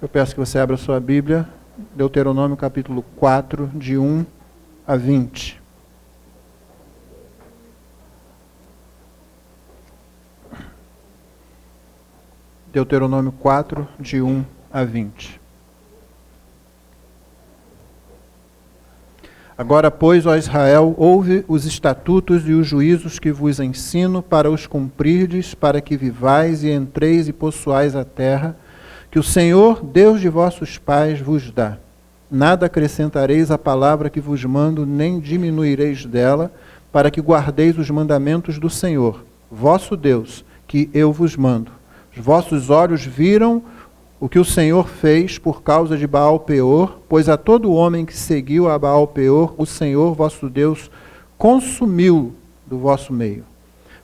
Eu peço que você abra sua Bíblia, Deuteronômio capítulo 4, de 1 a 20. Deuteronômio 4, de 1 a 20. Agora, pois, ó Israel, ouve os estatutos e os juízos que vos ensino para os cumprirdes, para que vivais e entreis e possuais a terra, que o Senhor, Deus de vossos pais, vos dá. Nada acrescentareis à palavra que vos mando, nem diminuireis dela, para que guardeis os mandamentos do Senhor, vosso Deus, que eu vos mando. Os vossos olhos viram o que o Senhor fez por causa de Baal-peor, pois a todo homem que seguiu a Baal-peor, o Senhor, vosso Deus, consumiu do vosso meio.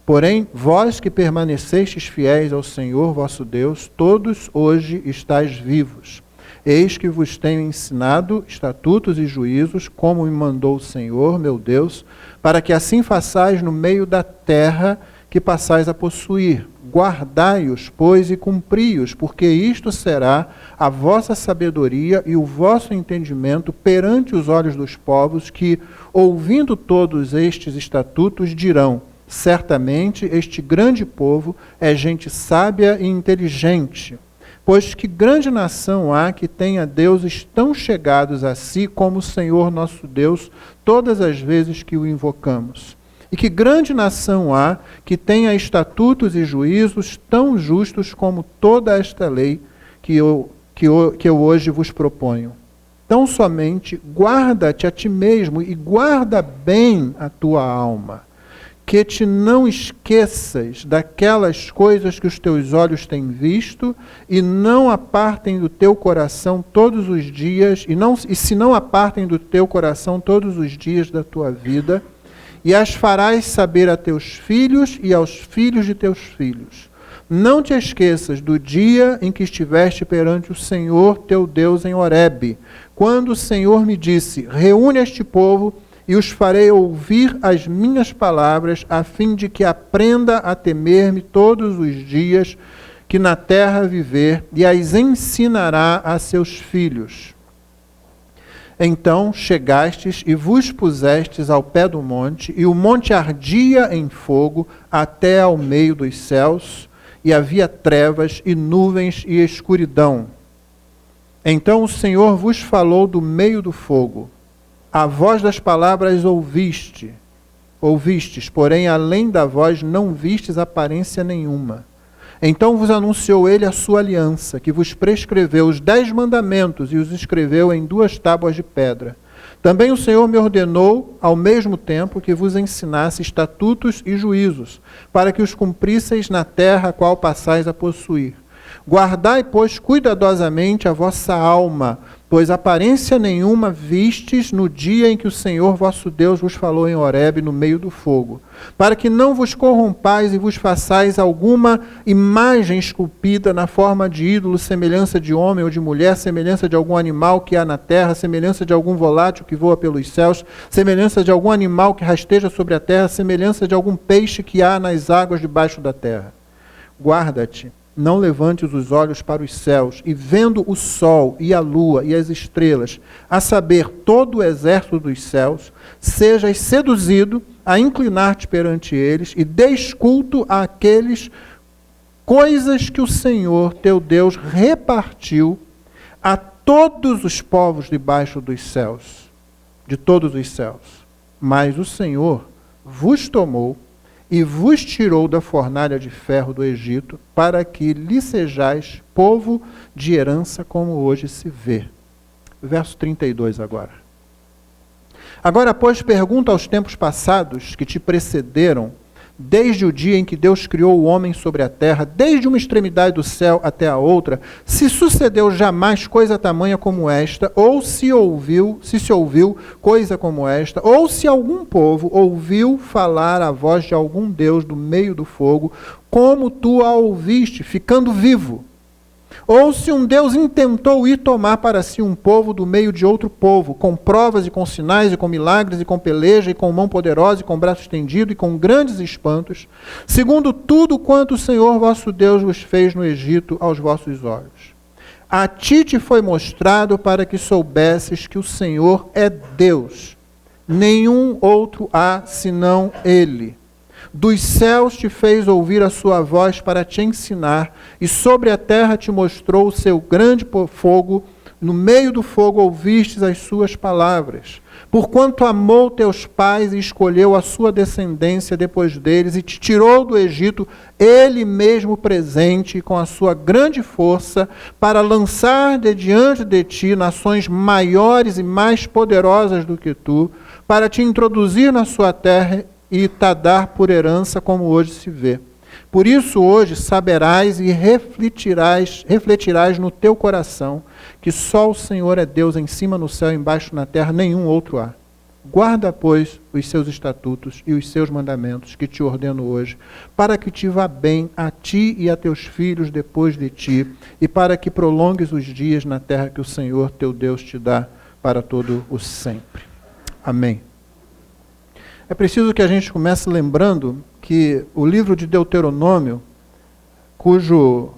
Porém, vós que permanecestes fiéis ao Senhor, vosso Deus, todos hoje estáis vivos. Eis que vos tenho ensinado estatutos e juízos, como me mandou o Senhor, meu Deus, para que assim façais no meio da terra que passais a possuir. Guardai-os, pois, e cumpri-os, porque isto será a vossa sabedoria e o vosso entendimento perante os olhos dos povos, que, ouvindo todos estes estatutos, dirão: certamente este grande povo é gente sábia e inteligente. Pois que grande nação há que tenha deuses tão chegados a si como o Senhor nosso Deus, todas as vezes que o invocamos. E que grande nação há que tenha estatutos e juízos tão justos como toda esta lei que eu hoje vos proponho. Tão somente guarda-te a ti mesmo e guarda bem a tua alma, que te não esqueças daquelas coisas que os teus olhos têm visto e não apartem do teu coração todos os dias, e se não apartem do teu coração todos os dias da tua vida, e as farás saber a teus filhos e aos filhos de teus filhos. Não te esqueças do dia em que estiveste perante o Senhor teu Deus em Horebe, quando o Senhor me disse: reúne este povo e os farei ouvir as minhas palavras, a fim de que aprenda a temer-me todos os dias que na terra viver, e as ensinará a seus filhos. Então chegastes e vos pusestes ao pé do monte, e o monte ardia em fogo até ao meio dos céus, e havia trevas e nuvens e escuridão. Então o Senhor vos falou do meio do fogo. A voz das palavras ouvistes, porém além da voz não vistes aparência nenhuma. Então vos anunciou ele a sua aliança, que vos prescreveu os 10 mandamentos e os escreveu em 2 tábuas de pedra. Também o Senhor me ordenou, ao mesmo tempo, que vos ensinasse estatutos e juízos, para que os cumprisseis na terra a qual passais a possuir. Guardai, pois, cuidadosamente a vossa alma, pois aparência nenhuma vistes no dia em que o Senhor vosso Deus vos falou em Horebe, no meio do fogo, para que não vos corrompais e vos façais alguma imagem esculpida na forma de ídolo, semelhança de homem ou de mulher, semelhança de algum animal que há na terra, semelhança de algum volátil que voa pelos céus, semelhança de algum animal que rasteja sobre a terra, semelhança de algum peixe que há nas águas debaixo da terra. Guarda-te. Não levantes os olhos para os céus, e vendo o sol e a lua e as estrelas, a saber, todo o exército dos céus, sejas seduzido a inclinar-te perante eles, e des culto àqueles coisas que o Senhor teu Deus repartiu a todos os povos debaixo dos céus, de todos os céus. Mas o Senhor vos tomou e vos tirou da fornalha de ferro do Egito, para que lhe sejais povo de herança, como hoje se vê. Verso 32 agora. Agora, pois, pergunta aos tempos passados que te precederam, desde o dia em que Deus criou o homem sobre a terra, desde uma extremidade do céu até a outra, se sucedeu jamais coisa tamanha como esta, ou se se ouviu coisa como esta, ou se algum povo ouviu falar a voz de algum Deus do meio do fogo, como tu a ouviste, ficando vivo. Ou se um Deus intentou ir tomar para si um povo do meio de outro povo, com provas e com sinais e com milagres e com peleja e com mão poderosa e com braço estendido e com grandes espantos, segundo tudo quanto o Senhor vosso Deus vos fez no Egito aos vossos olhos. A ti te foi mostrado para que soubesses que o Senhor é Deus. Nenhum outro há senão Ele. Dos céus te fez ouvir a sua voz para te ensinar, e sobre a terra te mostrou o seu grande fogo. No meio do fogo ouvistes as suas palavras. Porquanto amou teus pais e escolheu a sua descendência depois deles, e te tirou do Egito, ele mesmo presente, com a sua grande força, para lançar de diante de ti nações maiores e mais poderosas do que tu, para te introduzir na sua terra e te dar por herança, como hoje se vê. Por isso hoje saberás e refletirás no teu coração que só o Senhor é Deus, em cima no céu, embaixo na terra, nenhum outro há. Guarda, pois, os seus estatutos e os seus mandamentos que te ordeno hoje, para que te vá bem a ti e a teus filhos depois de ti, e para que prolongues os dias na terra que o Senhor teu Deus te dá para todo o sempre. Amém. É preciso que a gente comece lembrando que o livro de Deuteronômio, cujo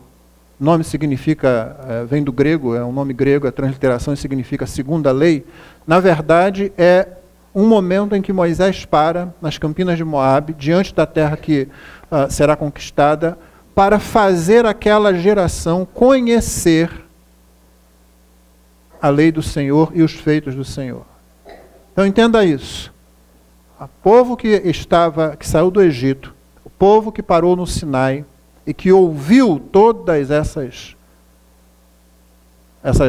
nome significa, vem do grego, é um nome grego, a transliteração significa segunda lei, na verdade é um momento em que Moisés para nas campinas de Moabe, diante da terra que será conquistada, para fazer aquela geração conhecer a lei do Senhor e os feitos do Senhor. Então entenda isso. O povo que saiu do Egito, o povo que parou no Sinai e que ouviu todas essas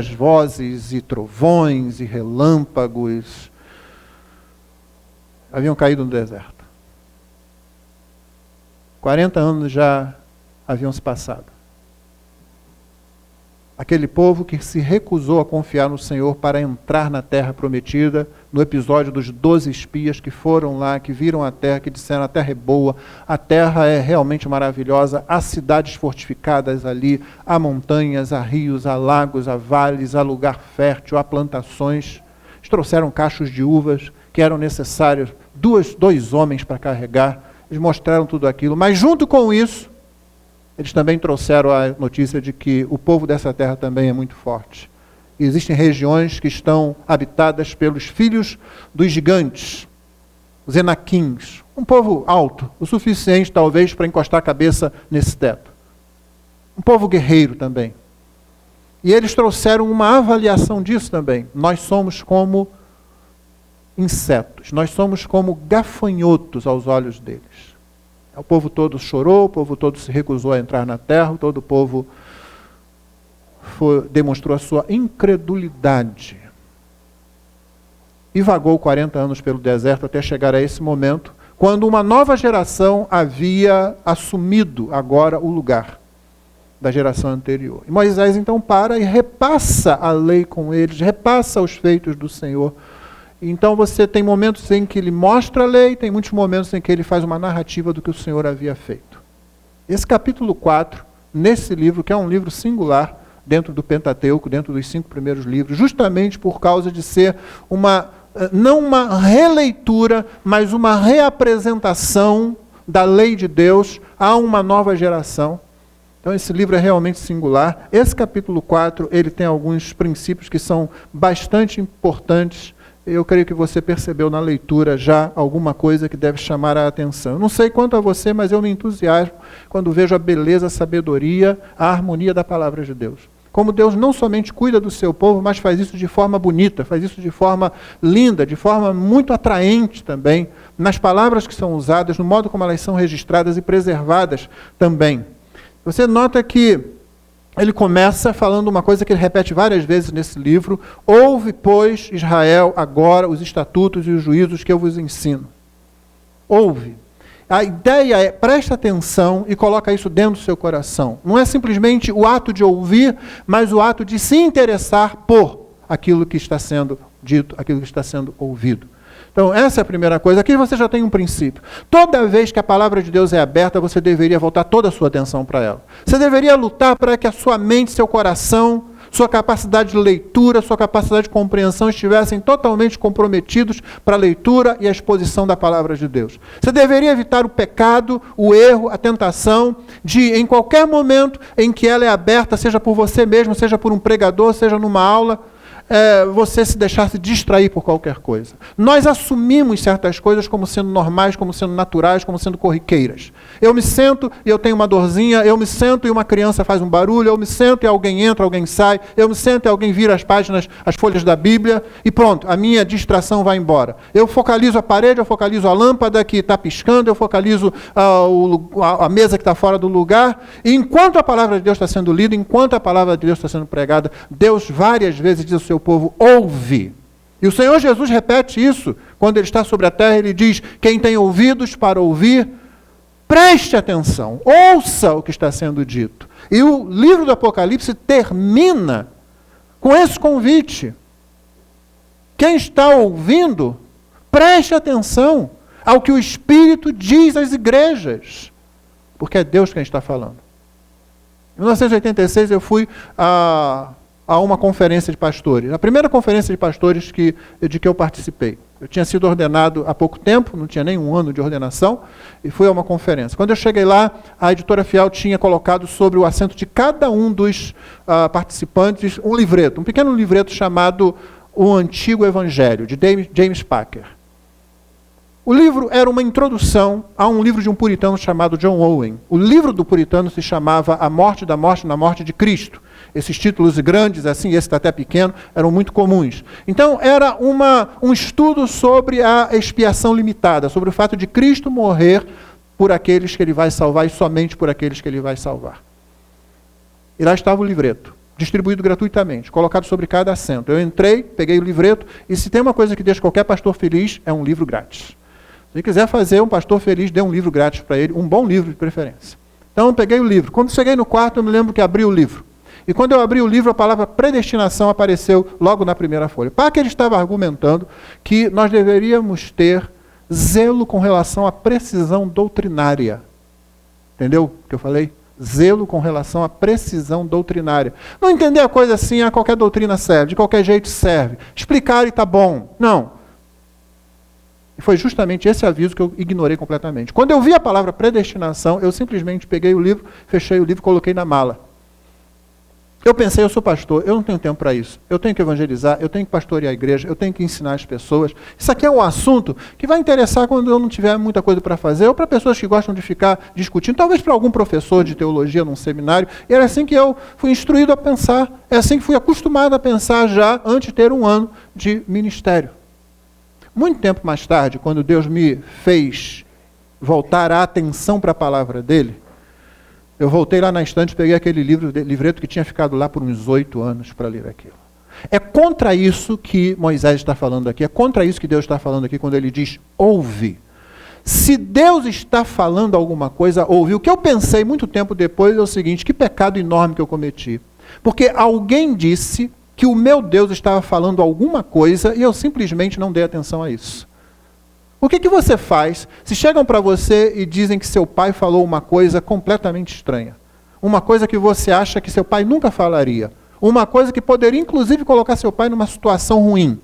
vozes e trovões e relâmpagos, haviam caído no deserto. 40 anos já haviam se passado. Aquele povo que se recusou a confiar no Senhor para entrar na terra prometida, no episódio dos 12 espias que foram lá, que viram a terra, que disseram: a terra é boa, a terra é realmente maravilhosa, há cidades fortificadas ali, há montanhas, há rios, há lagos, há vales, há lugar fértil, há plantações. Eles trouxeram cachos de uvas que eram necessários, dois homens para carregar. Eles mostraram tudo aquilo, mas junto com isso, eles também trouxeram a notícia de que o povo dessa terra também é muito forte. E existem regiões que estão habitadas pelos filhos dos gigantes, os Enaquins, um povo alto, o suficiente talvez para encostar a cabeça nesse teto. Um povo guerreiro também. E eles trouxeram uma avaliação disso também. Nós somos como insetos, nós somos como gafanhotos aos olhos deles. O povo todo chorou, o povo todo se recusou a entrar na terra, todo o povo demonstrou a sua incredulidade. E vagou 40 anos pelo deserto até chegar a esse momento, quando uma nova geração havia assumido agora o lugar da geração anterior. E Moisés então para e repassa a lei com eles, repassa os feitos do Senhor. Então você tem momentos em que ele mostra a lei, tem muitos momentos em que ele faz uma narrativa do que o Senhor havia feito. Esse capítulo 4, nesse livro, que é um livro singular dentro do Pentateuco, dentro dos 5 primeiros livros, justamente por causa de ser não uma releitura, mas uma reapresentação da lei de Deus a uma nova geração. Então esse livro é realmente singular. Esse capítulo 4, ele tem alguns princípios que são bastante importantes. Eu creio que você percebeu na leitura já alguma coisa que deve chamar a atenção. Eu não sei quanto a você, mas eu me entusiasmo quando vejo a beleza, a sabedoria, a harmonia da palavra de Deus. Como Deus não somente cuida do seu povo, mas faz isso de forma bonita, faz isso de forma linda, de forma muito atraente também, nas palavras que são usadas, no modo como elas são registradas e preservadas também. Você nota que ele começa falando uma coisa que ele repete várias vezes nesse livro: ouve, pois, Israel, agora os estatutos e os juízos que eu vos ensino. Ouve. A ideia é, presta atenção e coloca isso dentro do seu coração. Não é simplesmente o ato de ouvir, mas o ato de se interessar por aquilo que está sendo dito, aquilo que está sendo ouvido. Então, essa é a primeira coisa. Aqui você já tem um princípio. Toda vez que a palavra de Deus é aberta, você deveria voltar toda a sua atenção para ela. Você deveria lutar para que a sua mente, seu coração, sua capacidade de leitura, sua capacidade de compreensão estivessem totalmente comprometidos para a leitura e a exposição da palavra de Deus. Você deveria evitar o pecado, o erro, a tentação de, em qualquer momento em que ela é aberta, seja por você mesmo, seja por um pregador, seja numa aula, você se deixar se distrair por qualquer coisa. Nós assumimos certas coisas como sendo normais, como sendo naturais, como sendo corriqueiras. Eu me sento e eu tenho uma dorzinha, eu me sento e uma criança faz um barulho, eu me sento e alguém entra, alguém sai, eu me sento e alguém vira as páginas, as folhas da Bíblia e pronto, a minha distração vai embora. Eu focalizo a parede, eu focalizo a lâmpada que está piscando, eu focalizo a mesa que está fora do lugar, e enquanto a palavra de Deus está sendo lida, enquanto a palavra de Deus está sendo pregada, Deus várias vezes diz ao seu povo, ouve. E o Senhor Jesus repete isso quando ele está sobre a terra, ele diz, quem tem ouvidos para ouvir, preste atenção, ouça o que está sendo dito. E o livro do Apocalipse termina com esse convite. Quem está ouvindo, preste atenção ao que o Espírito diz às igrejas, porque é Deus quem está falando. Em 1986 eu fui a uma conferência de pastores. A primeira conferência de pastores de que eu participei. Eu tinha sido ordenado há pouco tempo, não tinha nem um ano de ordenação, e fui a uma conferência. Quando eu cheguei lá, a editora Fiel tinha colocado sobre o assento de cada um dos participantes um livreto, um pequeno livreto chamado O Antigo Evangelho, de James Packer. O livro era uma introdução a um livro de um puritano chamado John Owen. O livro do puritano se chamava A Morte da Morte na Morte de Cristo. Esses títulos grandes, assim, esse está até pequeno, eram muito comuns. Então, era um estudo sobre a expiação limitada, sobre o fato de Cristo morrer por aqueles que ele vai salvar e somente por aqueles que ele vai salvar. E lá estava o livreto, distribuído gratuitamente, colocado sobre cada assento. Eu entrei, peguei o livreto, e se tem uma coisa que deixa qualquer pastor feliz, é um livro grátis. Se quiser fazer um pastor feliz, dê um livro grátis para ele, um bom livro de preferência. Então, eu peguei o livro. Quando cheguei no quarto, eu me lembro que abri o livro. E quando eu abri o livro, a palavra predestinação apareceu logo na primeira folha. Packer estava argumentando que nós deveríamos ter zelo com relação à precisão doutrinária. Entendeu o que eu falei? Zelo com relação à precisão doutrinária. Não entender a coisa assim, qualquer doutrina serve, de qualquer jeito serve. Explicar e está bom. Não. E foi justamente esse aviso que eu ignorei completamente. Quando eu vi a palavra predestinação, eu simplesmente peguei o livro, fechei o livro e coloquei na mala. Eu pensei, eu sou pastor, eu não tenho tempo para isso. Eu tenho que evangelizar, eu tenho que pastorear a igreja, eu tenho que ensinar as pessoas. Isso aqui é um assunto que vai interessar quando eu não tiver muita coisa para fazer, ou para pessoas que gostam de ficar discutindo, talvez para algum professor de teologia num seminário. E era assim que eu fui instruído a pensar, é assim que fui acostumado a pensar já antes de ter um ano de ministério. Muito tempo mais tarde, quando Deus me fez voltar a atenção para a palavra dele, eu voltei lá na estante, peguei aquele livreto que tinha ficado lá por uns 8 anos para ler aquilo. É contra isso que Moisés está falando aqui, é contra isso que Deus está falando aqui quando ele diz, ouve. Se Deus está falando alguma coisa, ouve. O que eu pensei muito tempo depois é o seguinte, que pecado enorme que eu cometi. Porque alguém disse que o meu Deus estava falando alguma coisa e eu simplesmente não dei atenção a isso. O que você faz se chegam para você e dizem que seu pai falou uma coisa completamente estranha? Uma coisa que você acha que seu pai nunca falaria. Uma coisa que poderia, inclusive, colocar seu pai numa situação ruim.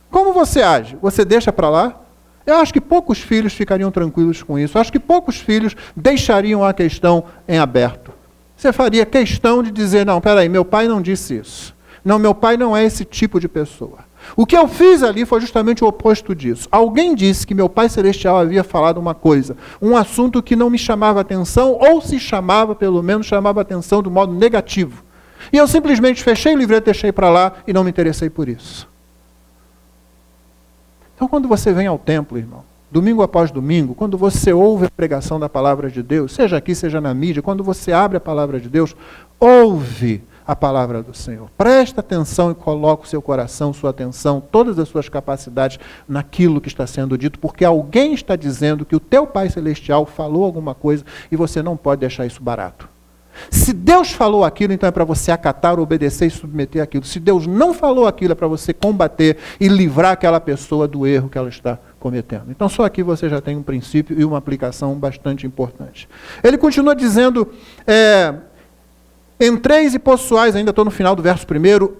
Como você age? Você deixa para lá? Eu acho que poucos filhos ficariam tranquilos com isso. Eu acho que poucos filhos deixariam a questão em aberto. Você faria questão de dizer, não, peraí, meu pai não disse isso. Não, meu pai não é esse tipo de pessoa. O que eu fiz ali foi justamente o oposto disso. Alguém disse que meu Pai Celestial havia falado uma coisa, um assunto que não me chamava atenção, ou se chamava, pelo menos, chamava atenção do modo negativo. E eu simplesmente fechei o livreto, deixei para lá e não me interessei por isso. Então, quando você vem ao templo, irmão, domingo após domingo, quando você ouve a pregação da palavra de Deus, seja aqui, seja na mídia, quando você abre a palavra de Deus, ouve a palavra do Senhor. Presta atenção e coloca o seu coração, sua atenção, todas as suas capacidades naquilo que está sendo dito, porque alguém está dizendo que o teu Pai Celestial falou alguma coisa e você não pode deixar isso barato. Se Deus falou aquilo, então é para você acatar, obedecer e submeter aquilo. Se Deus não falou aquilo, é para você combater e livrar aquela pessoa do erro que ela está cometendo. Então só aqui você já tem um princípio e uma aplicação bastante importante. Ele continua dizendo, Entreis e possuais, ainda estou no final do verso 1,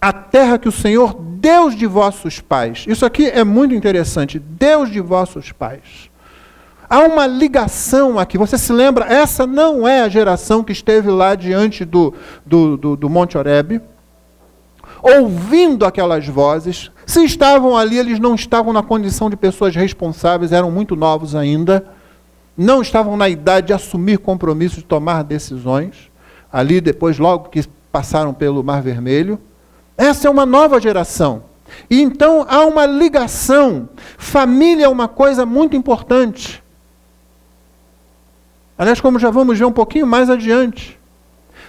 a terra que o Senhor, Deus de vossos pais. Isso aqui é muito interessante. Deus de vossos pais. Há uma ligação aqui. Você se lembra? Essa não é a geração que esteve lá diante do Monte Horebe, ouvindo aquelas vozes. Se estavam ali, eles não estavam na condição de pessoas responsáveis, eram muito novos ainda. Não estavam na idade de assumir compromissos, de tomar decisões. Ali, depois, logo que passaram pelo Mar Vermelho. Essa é uma nova geração. E então há uma ligação. Família é uma coisa muito importante. Aliás, como já vamos ver um pouquinho mais adiante.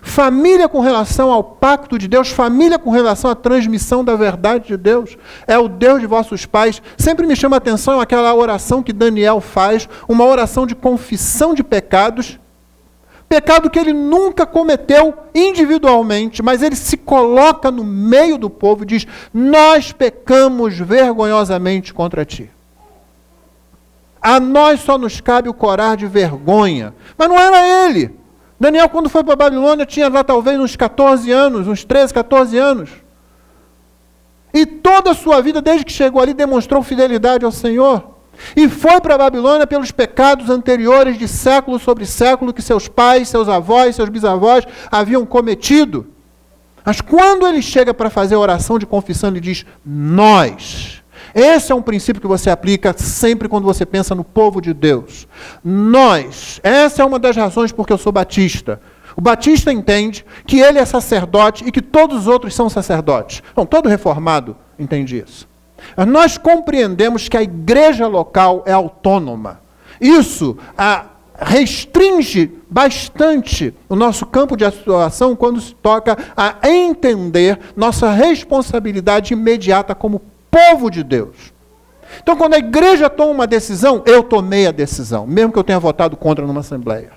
Família com relação ao pacto de Deus, família com relação à transmissão da verdade de Deus. É o Deus de vossos pais. Sempre me chama a atenção aquela oração que Daniel faz, uma oração de confissão de pecados. Pecado que ele nunca cometeu individualmente, mas ele se coloca no meio do povo e diz: nós pecamos vergonhosamente contra ti. A nós só nos cabe o corar de vergonha. Mas não era ele. Daniel, quando foi para a Babilônia, tinha lá talvez uns 14 anos, uns 13, 14 anos. E toda a sua vida, desde que chegou ali, demonstrou fidelidade ao Senhor. E foi para a Babilônia pelos pecados anteriores de século sobre século que seus pais, seus avós, seus bisavós haviam cometido. Mas quando ele chega para fazer a oração de confissão, ele diz: nós. Esse é um princípio que você aplica sempre quando você pensa no povo de Deus. Nós. Essa é uma das razões porque eu sou batista. O batista entende que ele é sacerdote e que todos os outros são sacerdotes. Bom, todo reformado entende isso. Mas nós compreendemos que a igreja local é autônoma. Isso restringe bastante o nosso campo de atuação quando se toca a entender nossa responsabilidade imediata como povo de Deus. Então, quando a igreja toma uma decisão, eu tomei a decisão, mesmo que eu tenha votado contra numa assembleia.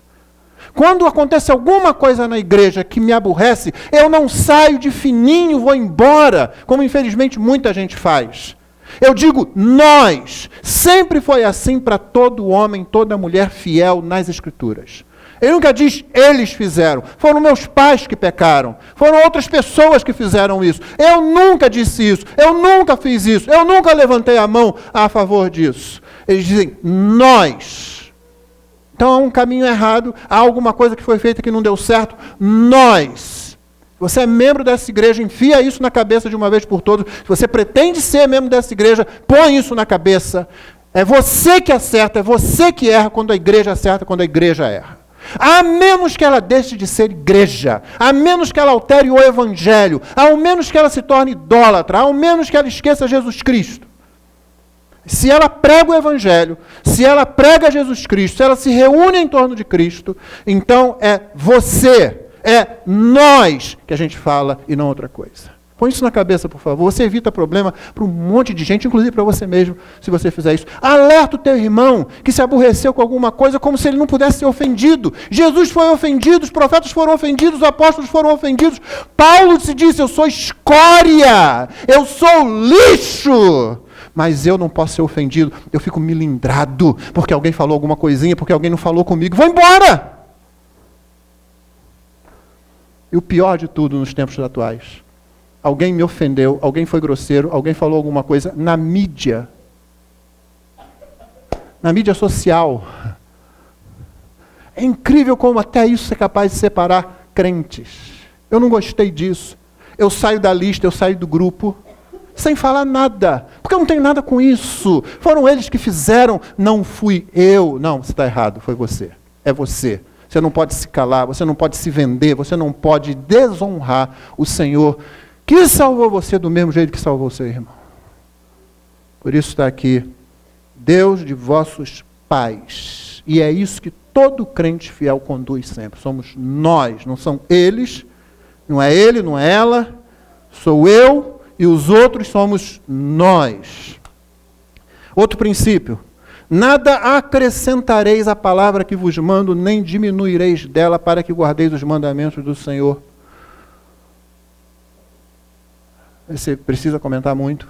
Quando acontece alguma coisa na igreja que me aborrece, eu não saio de fininho, vou embora, como infelizmente muita gente faz. Eu digo nós. Sempre foi assim para todo homem, toda mulher fiel nas Escrituras. Ele nunca diz eles fizeram. Foram meus pais que pecaram. Foram outras pessoas que fizeram isso. Eu nunca disse isso. Eu nunca fiz isso. Eu nunca levantei a mão a favor disso. Eles dizem nós. Então há um caminho errado. Há alguma coisa que foi feita que não deu certo. Nós. Você é membro dessa igreja, enfia isso na cabeça de uma vez por todas. Se você pretende ser membro dessa igreja, põe isso na cabeça. É você que acerta, é você que erra quando a igreja acerta, quando a igreja erra. A menos que ela deixe de ser igreja, a menos que ela altere o evangelho, ao menos que ela se torne idólatra, ao menos que ela esqueça Jesus Cristo. Se ela prega o evangelho, se ela prega Jesus Cristo, se ela se reúne em torno de Cristo, então é você, é nós que a gente fala e não outra coisa. Põe isso na cabeça, por favor. Você evita problema para um monte de gente, inclusive para você mesmo, se você fizer isso. Alerta o teu irmão que se aborreceu com alguma coisa como se ele não pudesse ser ofendido. Jesus foi ofendido, os profetas foram ofendidos, os apóstolos foram ofendidos. Paulo se disse: eu sou escória, eu sou lixo. Mas eu não posso ser ofendido, eu fico milindrado, porque alguém falou alguma coisinha, porque alguém não falou comigo. Vou embora! E o pior de tudo nos tempos atuais: alguém me ofendeu, alguém foi grosseiro, alguém falou alguma coisa na mídia social. É incrível como até isso é capaz de separar crentes. Eu não gostei disso. Eu saio da lista, eu saio do grupo, sem falar nada, porque eu não tenho nada com isso. Foram eles que fizeram, não fui eu. Não, você está errado, foi você. É você. Você não pode se calar, você não pode se vender, você não pode desonrar o Senhor, que salvou você do mesmo jeito que salvou o seu irmão. Por isso está aqui: Deus de vossos pais. E é isso que todo crente fiel conduz sempre. Somos nós, não são eles, não é ele, não é ela, sou eu e os outros somos nós. Outro princípio: nada acrescentareis à palavra que vos mando, nem diminuireis dela, para que guardeis os mandamentos do Senhor. Você precisa comentar muito?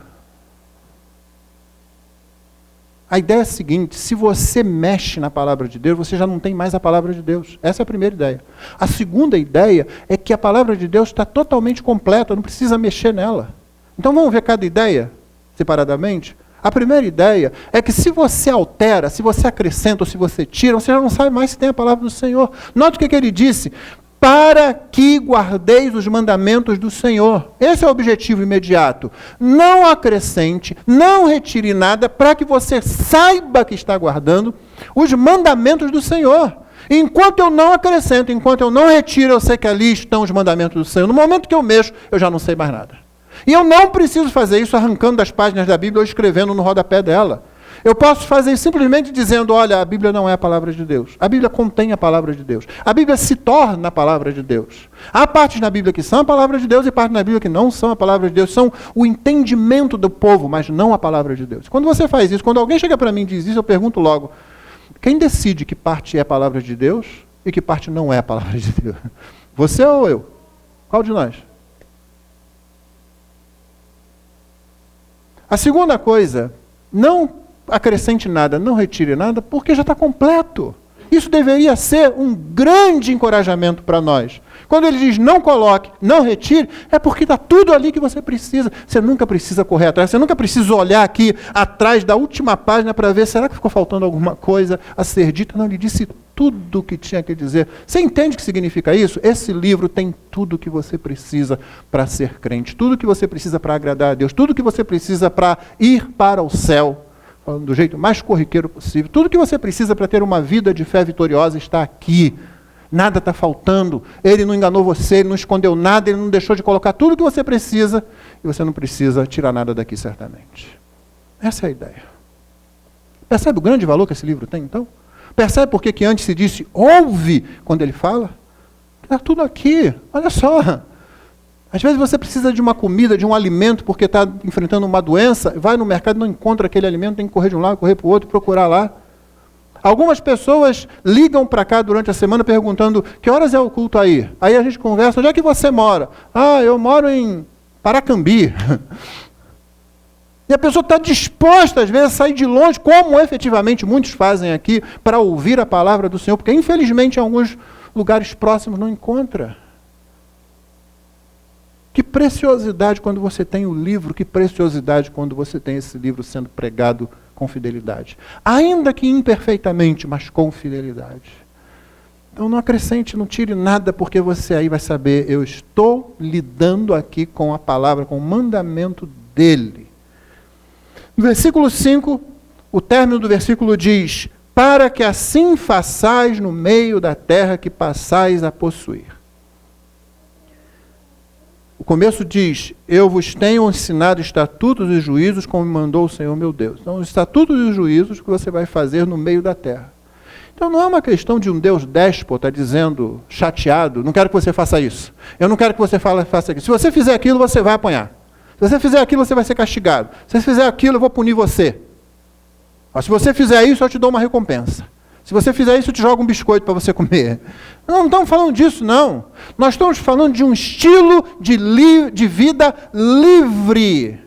A ideia é a seguinte: se você mexe na palavra de Deus, você já não tem mais a palavra de Deus. Essa é a primeira ideia. A segunda ideia é que a palavra de Deus está totalmente completa, não precisa mexer nela. Então vamos ver cada ideia separadamente? A primeira ideia é que se você altera, se você acrescenta ou se você tira, você já não sabe mais se tem a palavra do Senhor. Note o que ele disse: para que guardeis os mandamentos do Senhor. Esse é o objetivo imediato. Não acrescente, não retire nada, para que você saiba que está guardando os mandamentos do Senhor. Enquanto eu não acrescento, enquanto eu não retiro, eu sei que ali estão os mandamentos do Senhor. No momento que eu mexo, eu já não sei mais nada. E eu não preciso fazer isso arrancando das páginas da Bíblia ou escrevendo no rodapé dela. Eu posso fazer isso simplesmente dizendo: olha, a Bíblia não é a palavra de Deus. A Bíblia contém a palavra de Deus. A Bíblia se torna a palavra de Deus. Há partes na Bíblia que são a palavra de Deus e partes na Bíblia que não são a palavra de Deus. São o entendimento do povo, mas não a palavra de Deus. Quando você faz isso, quando alguém chega para mim e diz isso, eu pergunto logo: quem decide que parte é a palavra de Deus e que parte não é a palavra de Deus? Você ou eu? Qual de nós? A segunda coisa, não acrescente nada, não retire nada, porque já está completo. Isso deveria ser um grande encorajamento para nós. Quando ele diz não coloque, não retire, é porque está tudo ali que você precisa. Você nunca precisa correr atrás, você nunca precisa olhar aqui atrás da última página para ver, será que ficou faltando alguma coisa a ser dita? Não, ele disse tudo o que tinha que dizer. Você entende o que significa isso? Esse livro tem tudo o que você precisa para ser crente, tudo o que você precisa para agradar a Deus, tudo o que você precisa para ir para o céu, falando do jeito mais corriqueiro possível. Tudo que você precisa para ter uma vida de fé vitoriosa está aqui. Nada está faltando. Ele não enganou você, ele não escondeu nada, ele não deixou de colocar tudo o que você precisa, e você não precisa tirar nada daqui, certamente. Essa é a ideia. Percebe o grande valor que esse livro tem, então? Percebe por que antes se disse ouve quando ele fala? Está tudo aqui. Olha só. Às vezes você precisa de uma comida, de um alimento, porque está enfrentando uma doença, vai no mercado e não encontra aquele alimento, tem que correr de um lado, correr para o outro, procurar lá. Algumas pessoas ligam para cá durante a semana perguntando: que horas é o culto aí? Aí a gente conversa: onde é que você mora? Ah, eu moro em Paracambi. E a pessoa está disposta, às vezes, a sair de longe, como efetivamente muitos fazem aqui, para ouvir a palavra do Senhor, porque infelizmente em alguns lugares próximos não encontra. Que preciosidade quando você tem o livro, que preciosidade quando você tem esse livro sendo pregado com fidelidade. Ainda que imperfeitamente, mas com fidelidade. Então não acrescente, não tire nada, porque você aí vai saber: eu estou lidando aqui com a palavra, com o mandamento dele. No versículo 5, o término do versículo diz: para que assim façais no meio da terra que passais a possuir. O começo diz: eu vos tenho ensinado estatutos e juízos como me mandou o Senhor meu Deus. Então, os estatutos e os juízos que você vai fazer no meio da terra. Então, não é uma questão de um Deus déspota dizendo, chateado: não quero que você faça isso. Eu não quero que você faça aquilo. Se você fizer aquilo, você vai apanhar. Se você fizer aquilo, você vai ser castigado. Se você fizer aquilo, eu vou punir você. Mas se você fizer isso, eu te dou uma recompensa. Se você fizer isso, eu te jogo um biscoito para você comer. Não estamos falando disso, não. Nós estamos falando de um estilo de vida livre.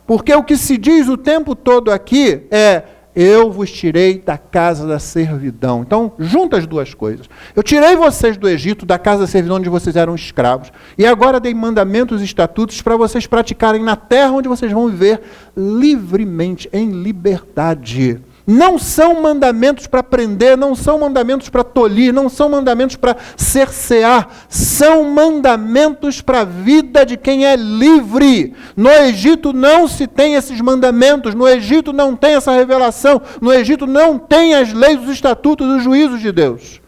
Porque o que se diz o tempo todo aqui é: eu vos tirei da casa da servidão. Então, junta as duas coisas. Eu tirei vocês do Egito, da casa da servidão onde vocês eram escravos. E agora dei mandamentos e estatutos para vocês praticarem na terra onde vocês vão viver livremente, em liberdade. Não são mandamentos para prender, não são mandamentos para tolir, não são mandamentos para cercear, são mandamentos para a vida de quem é livre. No Egito não se tem esses mandamentos, no Egito não tem essa revelação, no Egito não tem as leis, os estatutos, os juízos de Deus.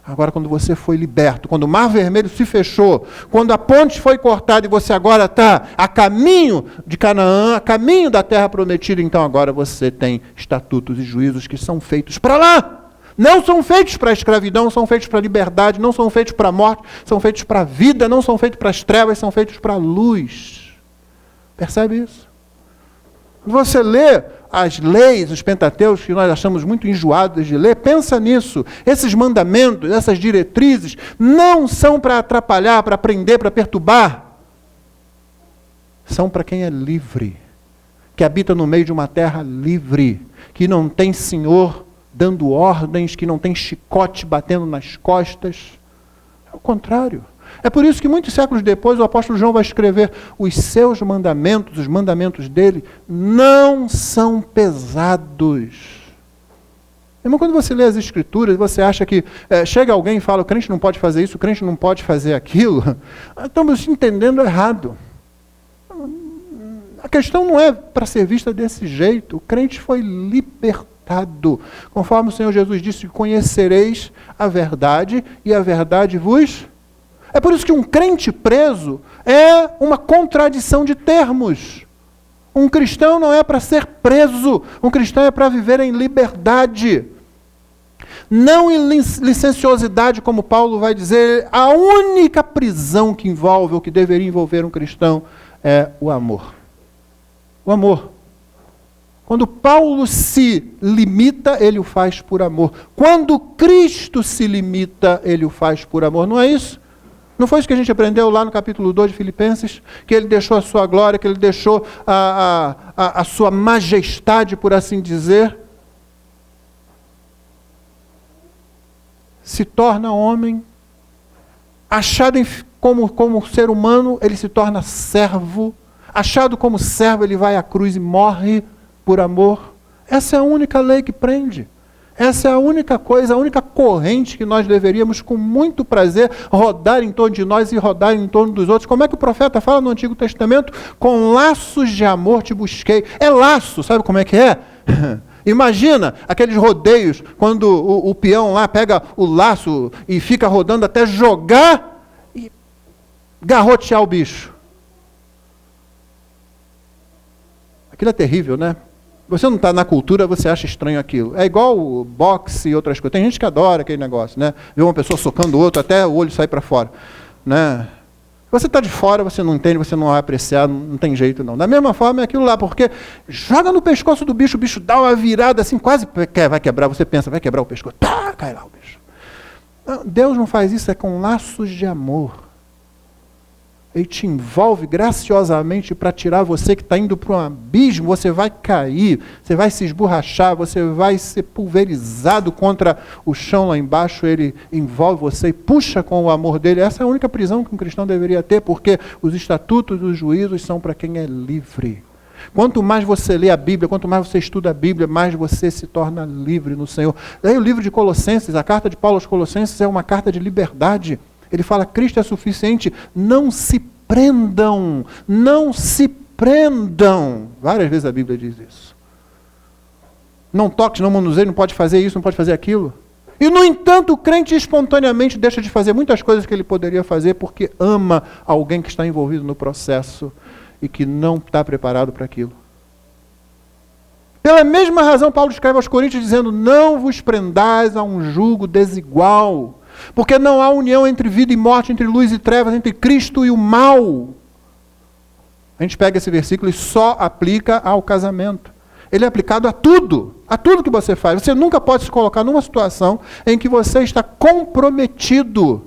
Agora, quando você foi liberto, quando o Mar Vermelho se fechou, quando a ponte foi cortada e você agora está a caminho de Canaã, a caminho da terra prometida, então agora você tem estatutos e juízos que são feitos para lá. Não são feitos para a escravidão, são feitos para a liberdade, não são feitos para a morte, são feitos para a vida, não são feitos para as trevas, são feitos para a luz. Percebe isso? Você lê as leis, os Pentateucos, que nós achamos muito enjoados de ler, pensa nisso. Esses mandamentos, essas diretrizes, não são para atrapalhar, para prender, para perturbar. São para quem é livre. que habita no meio de uma terra livre, que não tem senhor dando ordens, que não tem chicote batendo nas costas. É o contrário. É por isso que muitos séculos depois o apóstolo João vai escrever: os seus mandamentos, os mandamentos dele, não são pesados. Irmão, quando você lê as Escrituras, você acha que chega alguém e fala: o crente não pode fazer isso, o crente não pode fazer aquilo. Estamos entendendo errado. A questão não é para ser vista desse jeito. O crente foi libertado. Conforme o Senhor Jesus disse: conhecereis a verdade e a verdade vos... É por isso que um crente preso é uma contradição de termos. Um cristão não é para ser preso. Um cristão é para viver em liberdade. Não em licenciosidade, como Paulo vai dizer. A única prisão que envolve, ou que deveria envolver um cristão, é o amor. O amor. Quando Paulo se limita, ele o faz por amor. Quando Cristo se limita, ele o faz por amor. Não é isso? Não foi isso que a gente aprendeu lá no capítulo 2 de Filipenses? Que ele deixou a sua glória, que ele deixou a sua majestade, por assim dizer. Se torna homem. Achado como ser humano, ele se torna servo. Achado como servo, ele vai à cruz e morre por amor. Essa é a única lei que prende. Essa é a única coisa, a única corrente que nós deveríamos, com muito prazer, rodar em torno de nós e rodar em torno dos outros. Como é que o profeta fala no Antigo Testamento? Com laços de amor te busquei. É laço, sabe como é que é? Imagina aqueles rodeios, quando o peão lá pega o laço e fica rodando até jogar e garrotear o bicho. Aquilo é terrível, né? Você não está na cultura, você acha estranho aquilo. É igual o boxe e outras coisas. Tem gente que adora aquele negócio, né? Vê uma pessoa socando o outro até o olho sair para fora, né? Você está de fora, você não entende, você não vai apreciar, não tem jeito não. Da mesma forma é aquilo lá, porque joga no pescoço do bicho, o bicho dá uma virada assim, quase vai quebrar, você pensa, vai quebrar o pescoço, tá, cai lá o bicho. Não, Deus não faz isso, é com laços de amor. Ele te envolve graciosamente para tirar você que está indo para um abismo, você vai cair, você vai se esborrachar, você vai ser pulverizado contra o chão lá embaixo, ele envolve você e puxa com o amor dele. Essa é a única prisão que um cristão deveria ter, porque os estatutos dos juízos são para quem é livre. Quanto mais você lê a Bíblia, quanto mais você estuda a Bíblia, mais você se torna livre no Senhor. Daí o livro de Colossenses, a carta de Paulo aos Colossenses é uma carta de liberdade. Ele fala: Cristo é suficiente, não se prendam, não se prendam. Várias vezes a Bíblia diz isso. Não toque, não manuseie, não pode fazer isso, não pode fazer aquilo. E, no entanto, o crente espontaneamente deixa de fazer muitas coisas que ele poderia fazer porque ama alguém que está envolvido no processo e que não está preparado para aquilo. Pela mesma razão, Paulo escreve aos Coríntios dizendo: não vos prendais a um jugo desigual. Porque não há união entre vida e morte, entre luz e trevas, entre Cristo e o mal. A gente pega esse versículo e só aplica ao casamento. Ele é aplicado a tudo que você faz. Você nunca pode se colocar numa situação em que você está comprometido,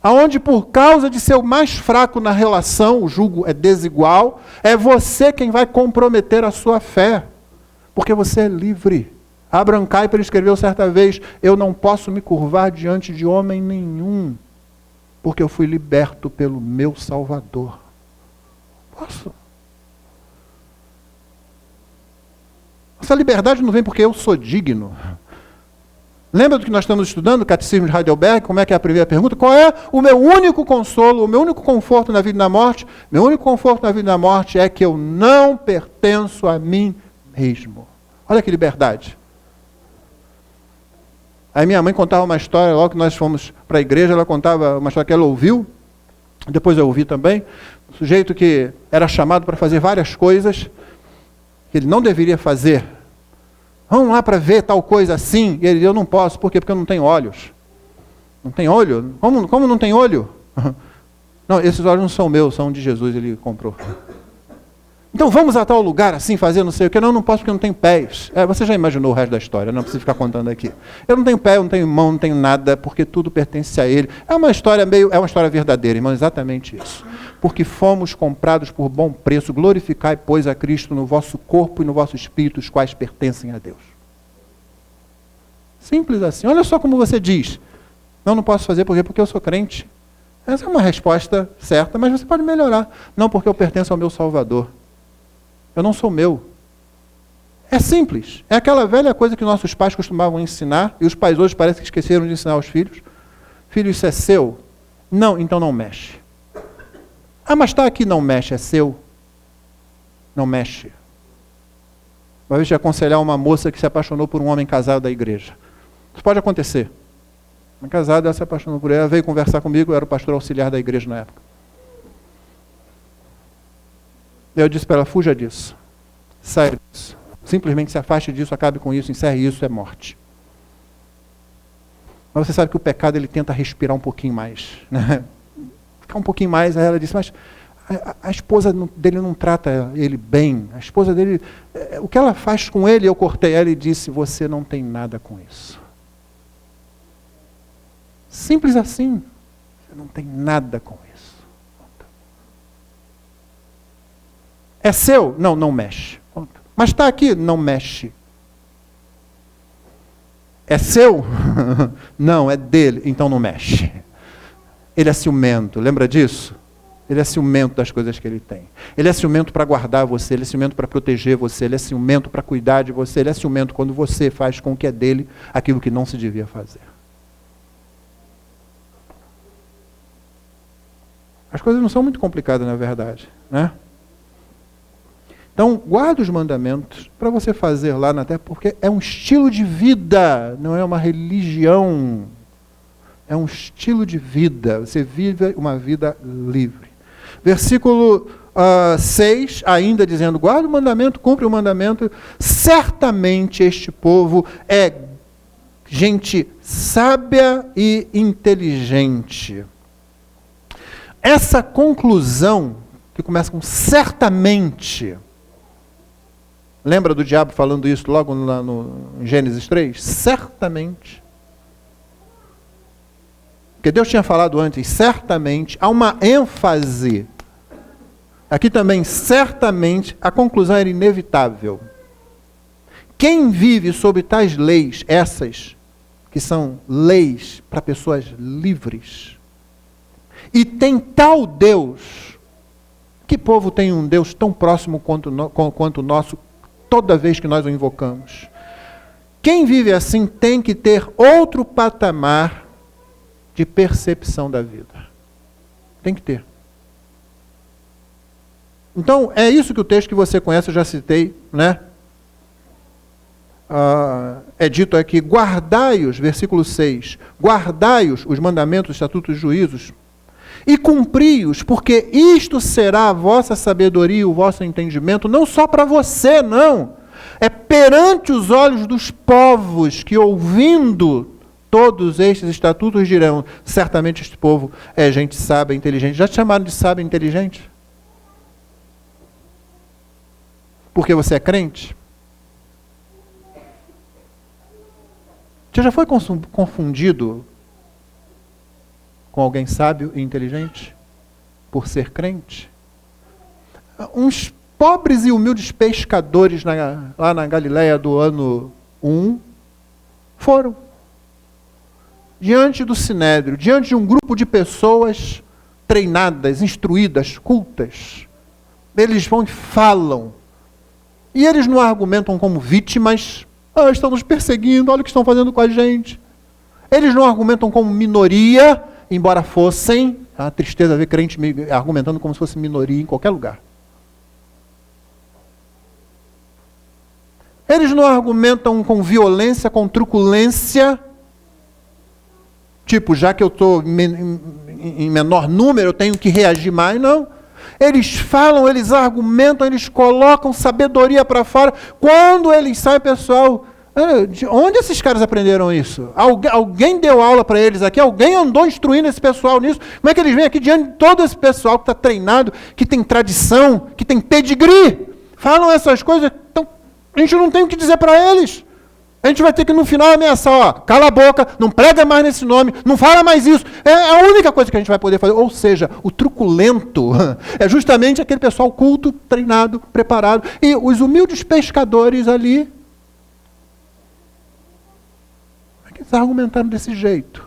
aonde por causa de ser o mais fraco na relação, o jugo é desigual, é você quem vai comprometer a sua fé, porque você é livre. Abraham Kuyper escreveu certa vez: eu não posso me curvar diante de homem nenhum, porque eu fui liberto pelo meu Salvador. Posso? Essa liberdade não vem porque eu sou digno. Lembra do que nós estamos estudando, o Catecismo de Heidelberg? Como é que é a primeira pergunta? Qual é o meu único consolo, o meu único conforto na vida e na morte? Meu único conforto na vida e na morte é que eu não pertenço a mim mesmo. Olha que liberdade. Aí minha mãe contava uma história, logo que nós fomos para a igreja, ela contava uma história que ela ouviu, depois eu ouvi também, um sujeito que era chamado para fazer várias coisas que ele não deveria fazer. Vamos lá para ver tal coisa assim. E ele disse: eu não posso. Por quê? Porque eu não tenho olhos. Não tem olho? Como não tem olho? Não, esses olhos não são meus, são de Jesus, ele comprou. Então vamos a tal lugar assim, fazer não sei o que. Não posso porque eu não tenho pés. Você já imaginou o resto da história, não precisa ficar contando aqui. Eu não tenho pé, eu não tenho mão, não tenho nada, porque tudo pertence a ele. É uma história verdadeira, irmão, exatamente isso. porque fomos comprados por bom preço. Glorificai, pois, a Cristo no vosso corpo e no vosso espírito, os quais pertencem a Deus. Simples assim. Olha só como você diz. Não posso fazer porque eu sou crente. Essa é uma resposta certa, mas você pode melhorar. Não, porque eu pertenço ao meu Salvador. Eu não sou meu. É simples. É aquela velha coisa que nossos pais costumavam ensinar, e os pais hoje parece que esqueceram de ensinar aos filhos. Filho, isso é seu? Não, então não mexe. Ah, mas está aqui, não mexe, é seu. Não mexe. Uma vez de aconselhar uma moça que se apaixonou por um homem casado da igreja. Isso pode acontecer. Uma casada, ela se apaixonou por ele, ela veio conversar comigo, eu era o pastor auxiliar da igreja na época. Eu disse para ela, fuja disso. Saia disso. Simplesmente se afaste disso, acabe com isso, encerre isso, é morte. Mas você sabe que o pecado, ele tenta respirar um pouquinho mais. Né? Ficar um pouquinho mais, aí ela disse, mas a esposa dele não trata ele bem. A esposa dele, o que ela faz com ele, eu cortei ela e disse, você não tem nada com isso. Simples assim. Você não tem nada com isso. É seu? Não, não mexe. Mas está aqui? Não mexe. É seu? Não, é dele. Então não mexe. Ele é ciumento. Lembra disso? Ele é ciumento das coisas que ele tem. Ele é ciumento para guardar você. Ele é ciumento para proteger você. Ele é ciumento para cuidar de você. Ele é ciumento quando você faz com o que é dele aquilo que não se devia fazer. As coisas não são muito complicadas, na verdade, né? Então, guarda os mandamentos para você fazer lá na terra, porque é um estilo de vida, não é uma religião. É um estilo de vida. Você vive uma vida livre. Versículo 6, ainda dizendo, guarda o mandamento, cumpre o mandamento. Certamente este povo é gente sábia e inteligente. Essa conclusão, que começa com certamente... Lembra do diabo falando isso logo lá no Gênesis 3? Certamente. Porque Deus tinha falado antes, certamente, há uma ênfase. Aqui também, certamente, a conclusão era inevitável. Quem vive sob tais leis, essas, que são leis para pessoas livres, e tem tal Deus, que povo tem um Deus tão próximo quanto o nosso, toda vez que nós o invocamos? Quem vive assim tem que ter outro patamar de percepção da vida. Tem que ter. Então, é isso que o texto que você conhece, eu já citei, né? É dito aqui, guardai-os, versículo 6, guardai-os, os mandamentos, os estatutos, os juízos, e cumpri-os, porque isto será a vossa sabedoria e o vosso entendimento, não só para você, não. É perante os olhos dos povos que, ouvindo todos estes estatutos, dirão, certamente este povo é gente sábia e inteligente. Já te chamaram de sábio e inteligente? Porque você é crente? Você já foi confundido com alguém sábio e inteligente por ser crente? Uns pobres e humildes pescadores lá na Galileia do ano 1 foram diante do Sinédrio, diante de um grupo de pessoas treinadas, instruídas, cultas. Eles vão e falam. E eles não argumentam como vítimas. Estão nos perseguindo, olha o que estão fazendo com a gente. Eles não argumentam como minoria, embora fossem. É uma tristeza ver crente argumentando como se fosse minoria em qualquer lugar. Eles não argumentam com violência, com truculência. Tipo, já que eu estou em menor número, eu tenho que reagir mais. Não. Eles falam, eles argumentam, eles colocam sabedoria para fora. Quando eles saem, pessoal, de onde esses caras aprenderam isso? Alguém deu aula para eles aqui? Alguém andou instruindo esse pessoal nisso? Como é que eles vêm aqui diante de todo esse pessoal que está treinado, que tem tradição, que tem pedigree? Falam essas coisas, então a gente não tem o que dizer para eles. A gente vai ter que no final ameaçar, ó, cala a boca, não prega mais nesse nome, não fala mais isso. É a única coisa que a gente vai poder fazer. Ou seja, o truculento é justamente aquele pessoal culto, treinado, preparado. E os humildes pescadores ali, eles argumentaram desse jeito.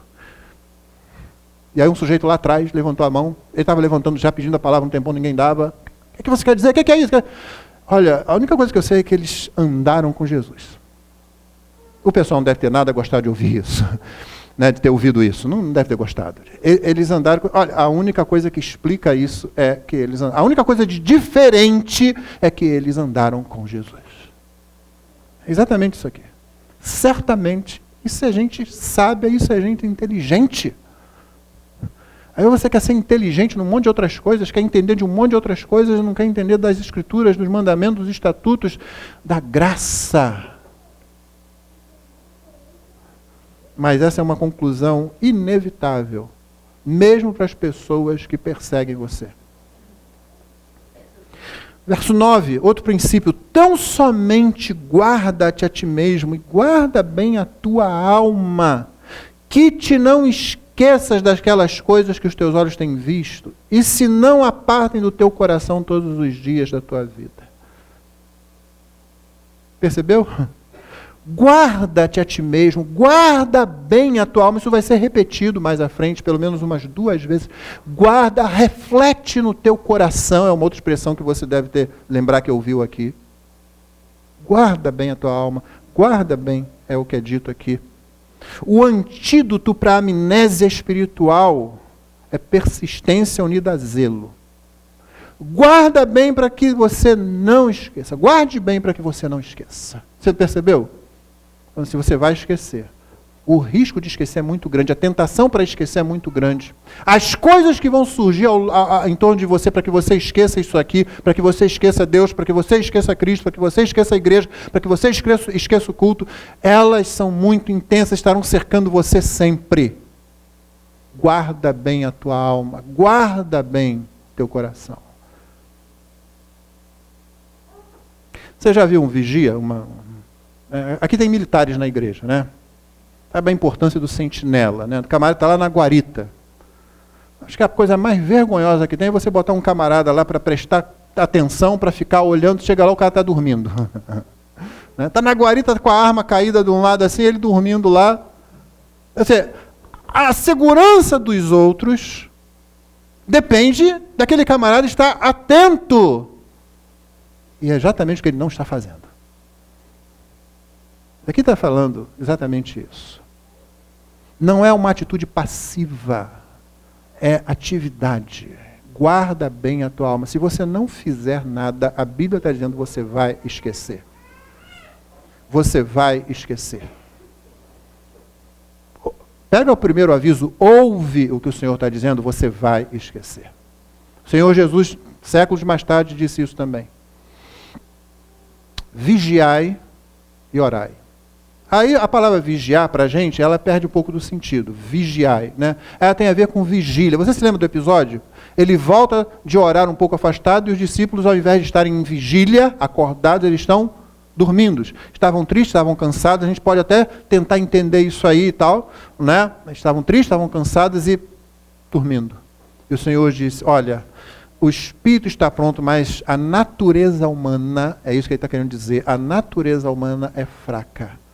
E aí um sujeito lá atrás levantou a mão, ele estava levantando já pedindo a palavra um tempão, ninguém dava. O que você quer dizer? O que é isso? Olha, a única coisa que eu sei é que eles andaram com Jesus. O pessoal não deve ter nada a gostar de ouvir isso, né, de ter ouvido isso. Não deve ter gostado. Eles andaram... Olha, a única coisa que explica isso é que eles... A única coisa de diferente é que eles andaram com Jesus. É exatamente isso aqui. Certamente, isso é gente sábia, isso é gente inteligente. Aí você quer ser inteligente num monte de outras coisas, quer entender de um monte de outras coisas, não quer entender das escrituras, dos mandamentos, dos estatutos, da graça. Mas essa é uma conclusão inevitável, mesmo para as pessoas que perseguem você. Verso 9, outro princípio. Tão somente guarda-te a ti mesmo e guarda bem a tua alma, que te não esqueças daquelas coisas que os teus olhos têm visto, e se não apartem do teu coração todos os dias da tua vida. Percebeu? Guarda-te a ti mesmo, guarda bem a tua alma. Isso vai ser repetido mais à frente, pelo menos umas 2 vezes. Guarda, reflete no teu coração, é uma outra expressão que você deve ter, lembrar que ouviu aqui. Guarda bem a tua alma, guarda bem, é o que é dito aqui. O antídoto para a amnésia espiritual é persistência unida a zelo. Guarda bem para que você não esqueça. Guarde bem para que você não esqueça. Você percebeu? Então, se você vai esquecer, o risco de esquecer é muito grande, a tentação para esquecer é muito grande. As coisas que vão surgir em torno de você para que você esqueça isso aqui, para que você esqueça Deus, para que você esqueça Cristo, para que você esqueça a igreja, para que você esqueça o culto, elas são muito intensas, estarão cercando você sempre. Guarda bem a tua alma, guarda bem teu coração. Você já viu um vigia? Aqui tem militares na igreja, né? Sabe a importância do sentinela, né? O camarada está lá na guarita. Acho que a coisa mais vergonhosa que tem é você botar um camarada lá para prestar atenção, para ficar olhando, chega lá o cara está dormindo. Está na guarita com a arma caída de um lado assim, ele dormindo lá. Quer dizer, a segurança dos outros depende daquele camarada estar atento. E é exatamente o que ele não está fazendo. Aqui está falando exatamente isso. Não é uma atitude passiva, é atividade. Guarda bem a tua alma. Se você não fizer nada, a Bíblia está dizendo que você vai esquecer. Você vai esquecer. Pega o primeiro aviso, ouve o que o Senhor está dizendo, você vai esquecer. O Senhor Jesus, séculos mais tarde, disse isso também. Vigiai e orai. Aí a palavra vigiar para a gente, ela perde um pouco do sentido. Vigiai, né? Ela tem a ver com vigília. Você se lembra do episódio? Ele volta de orar um pouco afastado e os discípulos, ao invés de estarem em vigília, acordados, eles estão dormindo. Estavam tristes, estavam cansados. A gente pode até tentar entender isso aí e tal, né? Estavam tristes, estavam cansados e dormindo. E o Senhor disse, olha, o espírito está pronto, mas a natureza humana, é isso que ele está querendo dizer, a natureza humana é fraca.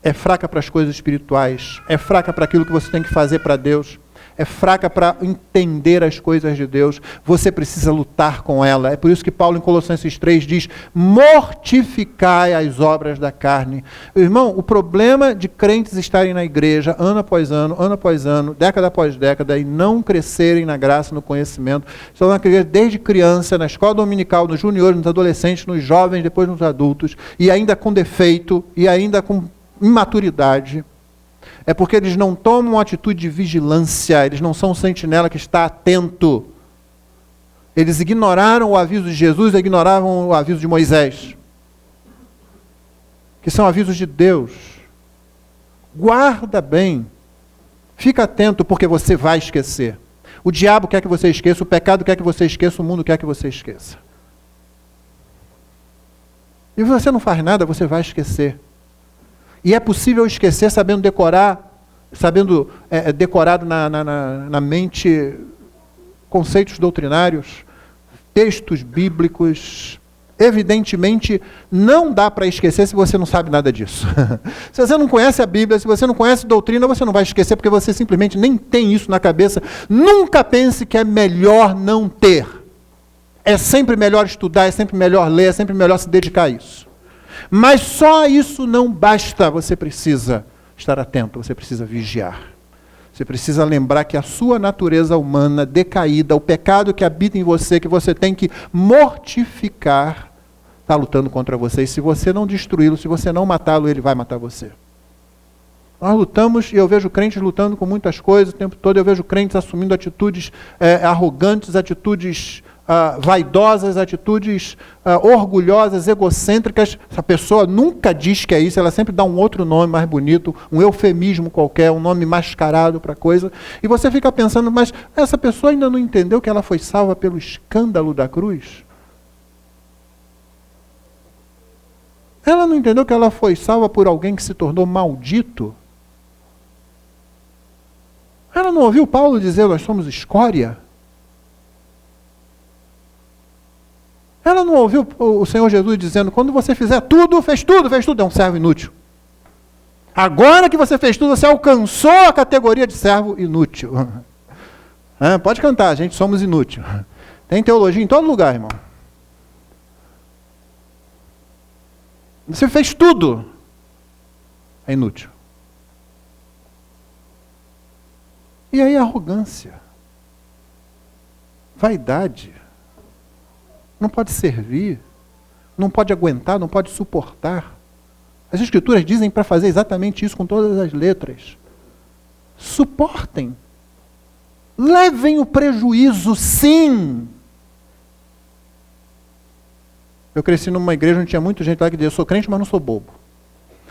É fraca para as coisas espirituais, é fraca para aquilo que você tem que fazer para Deus, é fraca para entender as coisas de Deus, você precisa lutar com ela. É por isso que Paulo em Colossenses 3 diz, mortificai as obras da carne. Irmão, o problema de crentes estarem na igreja ano após ano, década após década, e não crescerem na graça, no conhecimento, estão na igreja desde criança, na escola dominical, nos juniores, nos adolescentes, nos jovens, depois nos adultos, e ainda com defeito, e ainda com imaturidade, é porque eles não tomam uma atitude de vigilância, eles não são um sentinela que está atento. Eles ignoraram o aviso de Jesus, ignoravam o aviso de Moisés, que são avisos de Deus. Guarda bem, fica atento, porque você vai esquecer. O diabo quer que você esqueça, o pecado quer que você esqueça, o mundo quer que você esqueça. E você não faz nada, você vai esquecer. E é possível esquecer sabendo decorar, decorado na mente conceitos doutrinários, textos bíblicos. Evidentemente, não dá para esquecer se você não sabe nada disso. Se você não conhece a Bíblia, se você não conhece doutrina, você não vai esquecer, porque você simplesmente nem tem isso na cabeça. Nunca pense que é melhor não ter. É sempre melhor estudar, é sempre melhor ler, é sempre melhor se dedicar a isso. Mas só isso não basta. Você precisa estar atento, você precisa vigiar. Você precisa lembrar que a sua natureza humana decaída, o pecado que habita em você, que você tem que mortificar, está lutando contra você. E se você não destruí-lo, se você não matá-lo, ele vai matar você. Nós lutamos, e eu vejo crentes lutando com muitas coisas o tempo todo. Eu vejo crentes assumindo atitudes arrogantes, atitudes vaidosas, atitudes orgulhosas, egocêntricas. Essa pessoa nunca diz que é isso, ela sempre dá um outro nome mais bonito, um eufemismo qualquer, um nome mascarado para a coisa. E você fica pensando, mas essa pessoa ainda não entendeu que ela foi salva pelo escândalo da cruz? Ela não entendeu que ela foi salva por alguém que se tornou maldito? Ela não ouviu Paulo dizer, nós somos escória? Ela não ouviu o Senhor Jesus dizendo, quando você fizer tudo, fez tudo, é um servo inútil. Agora que você fez tudo, você alcançou a categoria de servo inútil. Pode cantar, gente, somos inútil. Tem teologia em todo lugar, irmão. Você fez tudo, é inútil. E aí arrogância, vaidade, não pode servir, não pode aguentar, não pode suportar. As Escrituras dizem para fazer exatamente isso com todas as letras. Suportem. Levem o prejuízo, sim. Eu cresci numa igreja onde tinha muita gente lá que dizia, eu sou crente, mas não sou bobo.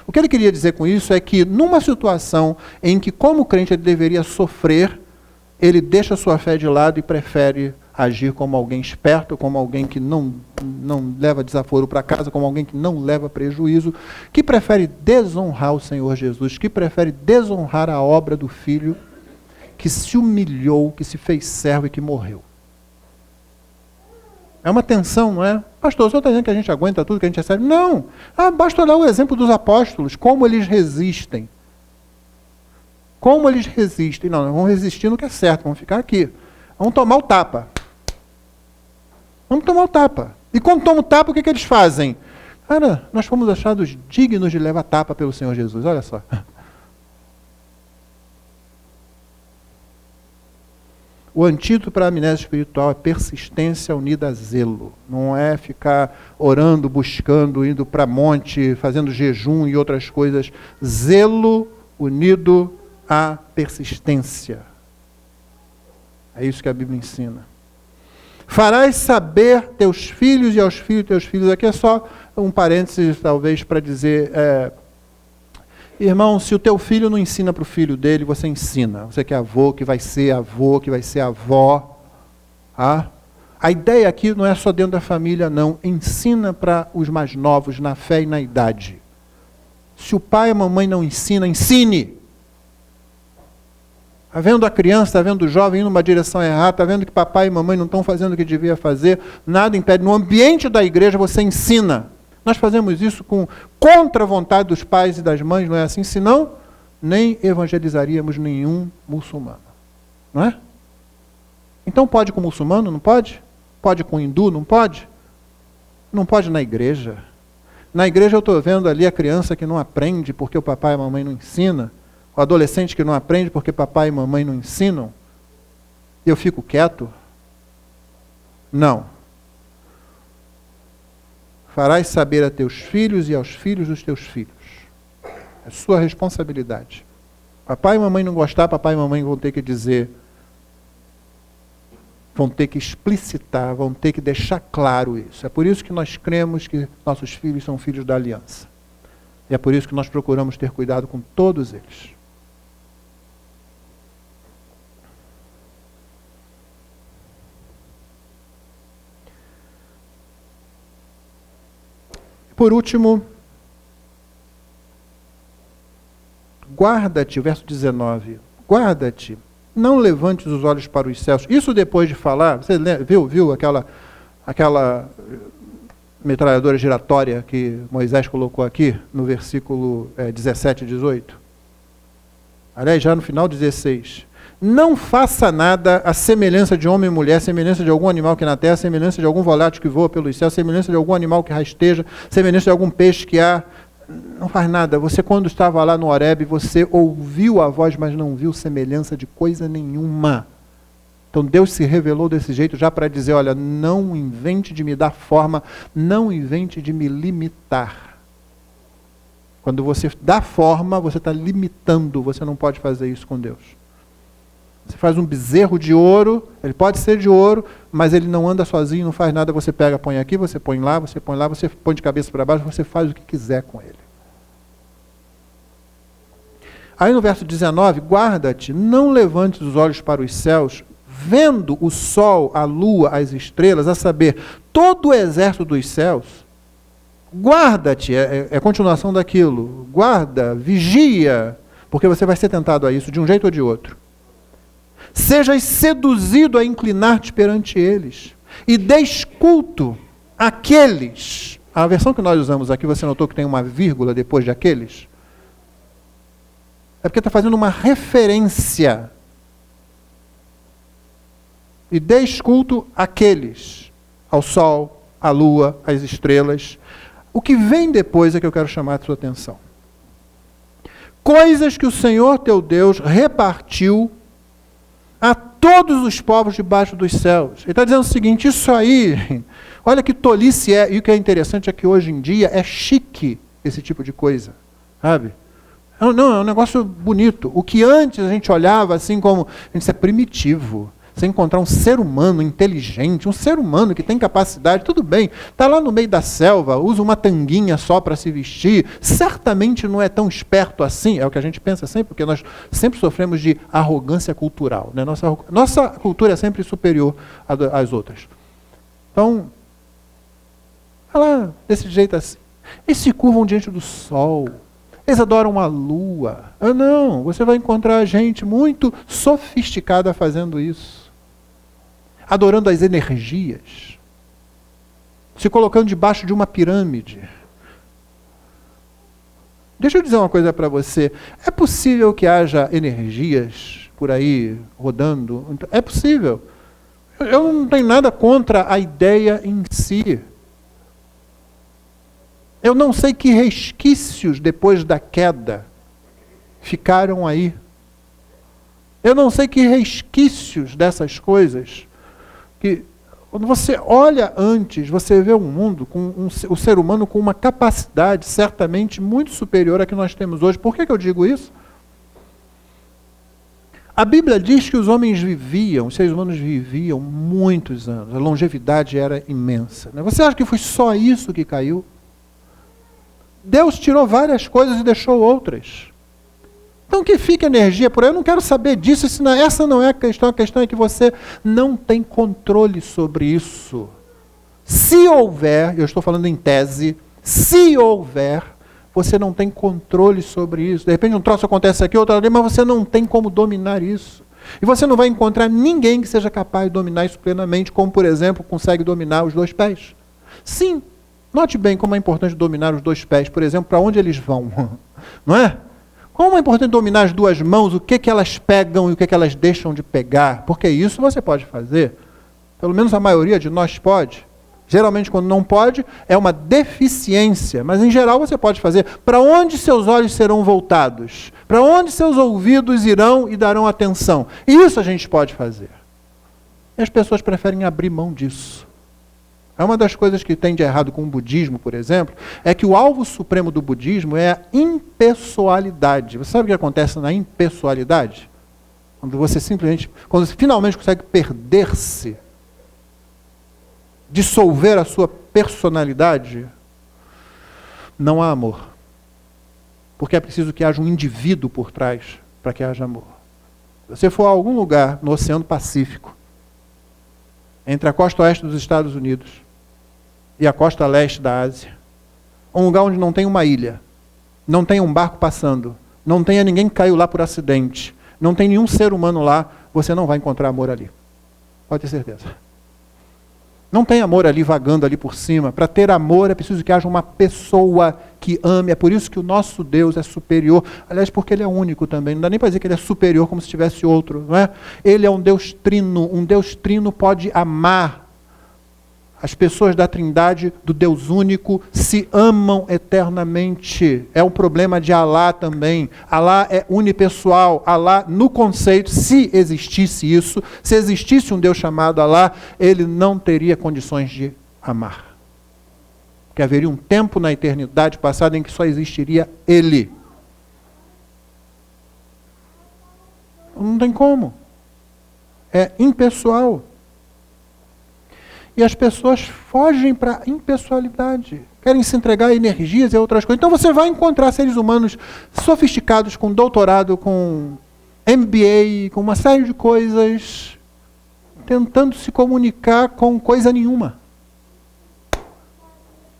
O que ele queria dizer com isso é que, numa situação em que, como crente, ele deveria sofrer, ele deixa a sua fé de lado e prefere agir como alguém esperto, como alguém que não leva desaforo para casa, como alguém que não leva prejuízo, que prefere desonrar o Senhor Jesus, que prefere desonrar a obra do Filho, que se humilhou, que se fez servo e que morreu. É uma tensão, não é? Pastor, o senhor está dizendo que a gente aguenta tudo que a gente recebe? Não! Basta olhar o exemplo dos apóstolos, como eles resistem. Como eles resistem. Não, vão resistir no que é certo, vamos ficar aqui. Vamos tomar o tapa. Vamos tomar o tapa. E quando toma o tapa, o que eles fazem? Cara, nós fomos achados dignos de levar tapa pelo Senhor Jesus, olha só. O antídoto para a amnésia espiritual é persistência unida a zelo. Não é ficar orando, buscando, indo para monte, fazendo jejum e outras coisas. Zelo unido à persistência. É isso que a Bíblia ensina. Farás saber teus filhos e aos filhos de teus filhos. Aqui é só um parênteses, talvez, para dizer... Irmão, se o teu filho não ensina para o filho dele, você ensina. Você que é avô, que vai ser avó. A ideia aqui não é só dentro da família, não. Ensina para os mais novos, na fé e na idade. Se o pai e a mamãe não ensinam, ensine. Está vendo a criança, está vendo o jovem indo numa direção errada, está vendo que papai e mamãe não estão fazendo o que devia fazer, nada impede. No ambiente da igreja você ensina. Nós fazemos isso contra a vontade dos pais e das mães, não é assim? Senão, nem evangelizaríamos nenhum muçulmano. Não é? Então pode com o muçulmano? Não pode? Pode com o hindu? Não pode? Não pode na igreja. Na igreja eu estou vendo ali a criança que não aprende porque o papai e a mamãe não ensinam, o adolescente que não aprende porque papai e mamãe não ensinam, e eu fico quieto? Não. Farás saber a teus filhos e aos filhos dos teus filhos. É sua responsabilidade. Papai e mamãe não gostar, papai e mamãe vão ter que dizer, vão ter que explicitar, vão ter que deixar claro isso. É por isso que nós cremos que nossos filhos são filhos da aliança. E é por isso que nós procuramos ter cuidado com todos eles. Por último, guarda-te, verso 19, guarda-te, não levantes os olhos para os céus. Isso depois de falar, você viu aquela metralhadora giratória que Moisés colocou aqui, no versículo 17 e 18? Aliás, já no final 16. Não faça nada à semelhança de homem e mulher, semelhança de algum animal que na terra, semelhança de algum volátil que voa pelos céus, semelhança de algum animal que rasteja, semelhança de algum peixe que há. Não faz nada. Você, quando estava lá no Horebe, você ouviu a voz, mas não viu semelhança de coisa nenhuma. Então Deus se revelou desse jeito já para dizer, olha, não invente de me dar forma, não invente de me limitar. Quando você dá forma, você está limitando, você não pode fazer isso com Deus. Você faz um bezerro de ouro, ele pode ser de ouro, mas ele não anda sozinho, não faz nada, você pega, põe aqui, você põe lá, você põe de cabeça para baixo, você faz o que quiser com ele. Aí no verso 19, guarda-te, não levantes os olhos para os céus, vendo o sol, a lua, as estrelas, a saber, todo o exército dos céus. Guarda-te, é a continuação daquilo, guarda, vigia, porque você vai ser tentado a isso de um jeito ou de outro. Sejas seduzido a inclinar-te perante eles, e des culto àqueles. A versão que nós usamos aqui, você notou que tem uma vírgula depois de aqueles? É porque está fazendo uma referência. E des culto àqueles, ao sol, à lua, às estrelas. O que vem depois é que eu quero chamar a sua atenção. Coisas que o Senhor teu Deus repartiu a todos os povos debaixo dos céus. Ele está dizendo o seguinte, isso aí, olha que tolice é, e o que é interessante é que hoje em dia é chique esse tipo de coisa, sabe? Não, é um negócio bonito. O que antes a gente olhava assim como, isso é primitivo. Você encontrar um ser humano inteligente, um ser humano que tem capacidade, tudo bem, está lá no meio da selva, usa uma tanguinha só para se vestir, certamente não é tão esperto assim, é o que a gente pensa sempre, porque nós sempre sofremos de arrogância cultural, né? Nossa cultura é sempre superior às outras. Então, olha lá, desse jeito assim, eles se curvam diante do sol, eles adoram a lua. Não, você vai encontrar gente muito sofisticada fazendo isso. Adorando as energias, se colocando debaixo de uma pirâmide. Deixa eu dizer uma coisa para você. É possível que haja energias por aí rodando? É possível. Eu não tenho nada contra a ideia em si. Eu não sei que resquícios depois da queda ficaram aí. Eu não sei que resquícios dessas coisas. Que quando você olha antes, você vê um mundo, o ser humano com uma capacidade certamente muito superior à que nós temos hoje. Por que eu digo isso? A Bíblia diz que os seres humanos viviam muitos anos, a longevidade era imensa. Você acha que foi só isso que caiu? Deus tirou várias coisas e deixou outras. Então que fica energia por aí, eu não quero saber disso, essa não é a questão é que você não tem controle sobre isso. Se houver, eu estou falando em tese, se houver, você não tem controle sobre isso. De repente um troço acontece aqui, outro ali, mas você não tem como dominar isso. E você não vai encontrar ninguém que seja capaz de dominar isso plenamente, como por exemplo, consegue dominar os 2 pés. Sim, note bem como é importante dominar os 2 pés, por exemplo, para onde eles vão, não é? Como é importante dominar as 2 mãos, o que elas pegam e o que elas deixam de pegar, porque isso você pode fazer. Pelo menos a maioria de nós pode. Geralmente quando não pode, é uma deficiência, mas em geral você pode fazer. Para onde seus olhos serão voltados? Para onde seus ouvidos irão e darão atenção? Isso a gente pode fazer. E as pessoas preferem abrir mão disso. É uma das coisas que tem de errado com o budismo, por exemplo, é que o alvo supremo do budismo é a impessoalidade. Você sabe o que acontece na impessoalidade? Quando você finalmente consegue perder-se, dissolver a sua personalidade, não há amor. Porque é preciso que haja um indivíduo por trás para que haja amor. Se você for a algum lugar no Oceano Pacífico, entre a costa oeste dos Estados Unidos e a costa leste da Ásia, um lugar onde não tem uma ilha, não tem um barco passando, não tenha ninguém que caiu lá por acidente, não tem nenhum ser humano lá, você não vai encontrar amor ali. Pode ter certeza. Não tem amor ali vagando ali por cima. Para ter amor é preciso que haja uma pessoa que ame. É por isso que o nosso Deus é superior. Aliás, porque Ele é único também. Não dá nem para dizer que Ele é superior como se tivesse outro. Não é? Ele é um Deus trino. Um Deus trino pode amar. As pessoas da Trindade, do Deus único, se amam eternamente. É um problema de Alá também. Alá é unipessoal. Alá, no conceito, se existisse isso, se existisse um Deus chamado Alá, ele não teria condições de amar. Porque haveria um tempo na eternidade passada em que só existiria Ele. Não tem como. É impessoal. E as pessoas fogem para a impessoalidade. Querem se entregar a energias e a outras coisas. Então você vai encontrar seres humanos sofisticados, com doutorado, com MBA, com uma série de coisas, tentando se comunicar com coisa nenhuma.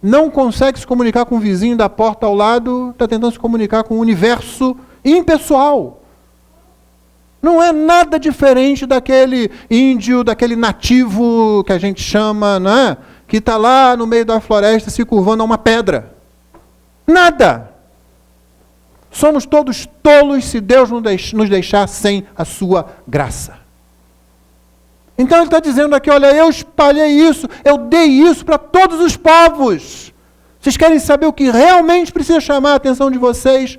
Não consegue se comunicar com o vizinho da porta ao lado, está tentando se comunicar com o universo impessoal. Não é nada diferente daquele índio, daquele nativo que a gente chama, né, que está lá no meio da floresta se curvando a uma pedra. Nada. Somos todos tolos se Deus nos deixar sem a sua graça. Então ele está dizendo aqui, olha, eu espalhei isso, eu dei isso para todos os povos. Vocês querem saber o que realmente precisa chamar a atenção de vocês?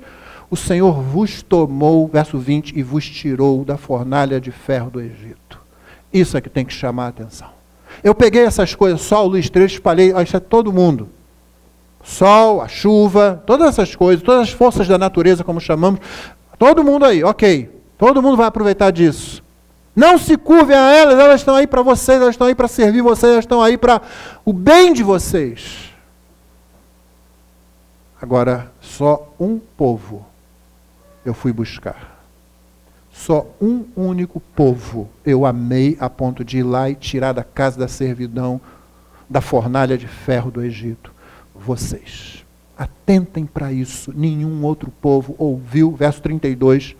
O Senhor vos tomou, verso 20, e vos tirou da fornalha de ferro do Egito. Isso é que tem que chamar a atenção. Eu peguei essas coisas, sol, luz, estrelas, espalhei, isso é todo mundo. Sol, a chuva, todas essas coisas, todas as forças da natureza, como chamamos, todo mundo aí, ok. Todo mundo vai aproveitar disso. Não se curvem a elas, elas estão aí para vocês, elas estão aí para servir vocês, elas estão aí para o bem de vocês. Agora, só um povo eu fui buscar. Só um único povo eu amei a ponto de ir lá e tirar da casa da servidão, da fornalha de ferro do Egito. Vocês. Atentem para isso. Nenhum outro povo ouviu, verso 32,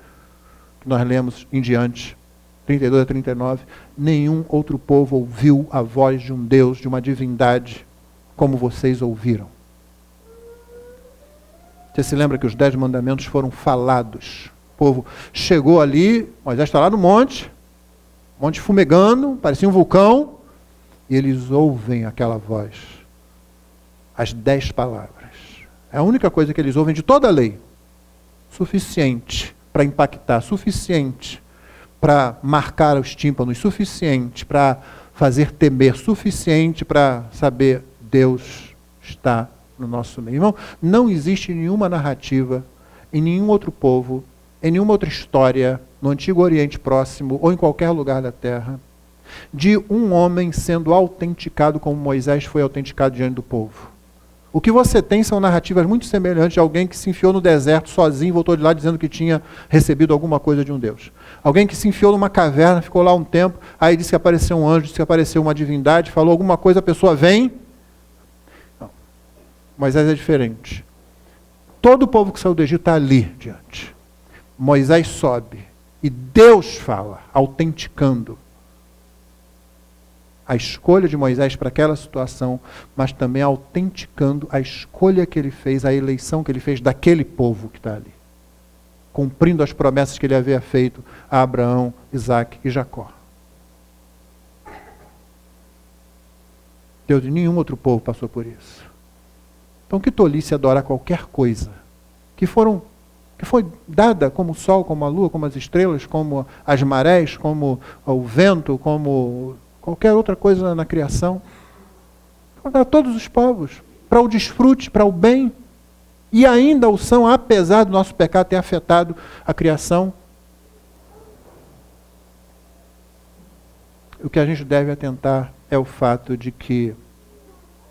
que nós lemos em diante, 32 a 39, nenhum outro povo ouviu a voz de um Deus, de uma divindade, como vocês ouviram. Você se lembra que os 10 mandamentos foram falados. O povo chegou ali, Moisés está lá no monte fumegando, parecia um vulcão, e eles ouvem aquela voz. As 10 palavras. É a única coisa que eles ouvem de toda a lei. Suficiente para impactar, suficiente para marcar os tímpanos, suficiente para fazer temer, suficiente para saber Deus está no nosso meio. Irmão, não existe nenhuma narrativa em nenhum outro povo, em nenhuma outra história, no Antigo Oriente Próximo ou em qualquer lugar da Terra, de um homem sendo autenticado como Moisés foi autenticado diante do povo. O que você tem são narrativas muito semelhantes de alguém que se enfiou no deserto sozinho e voltou de lá dizendo que tinha recebido alguma coisa de um Deus. Alguém que se enfiou numa caverna, ficou lá um tempo, aí disse que apareceu um anjo, disse que apareceu uma divindade, falou alguma coisa, a pessoa vem. Não. Moisés é diferente. Todo o povo que saiu do Egito está ali diante. Moisés sobe e Deus fala, autenticando a escolha de Moisés para aquela situação, mas também autenticando a escolha que ele fez, a eleição que ele fez daquele povo que está ali. Cumprindo as promessas que ele havia feito a Abraão, Isaque e Jacó. Deus de nenhum outro povo passou por isso. Então que tolice adorar qualquer coisa que foi dada como o sol, como a lua, como as estrelas, como as marés, como o vento, como qualquer outra coisa na criação, para todos os povos, para o desfrute, para o bem, e ainda o são, apesar do nosso pecado ter afetado a criação. O que a gente deve atentar é o fato de que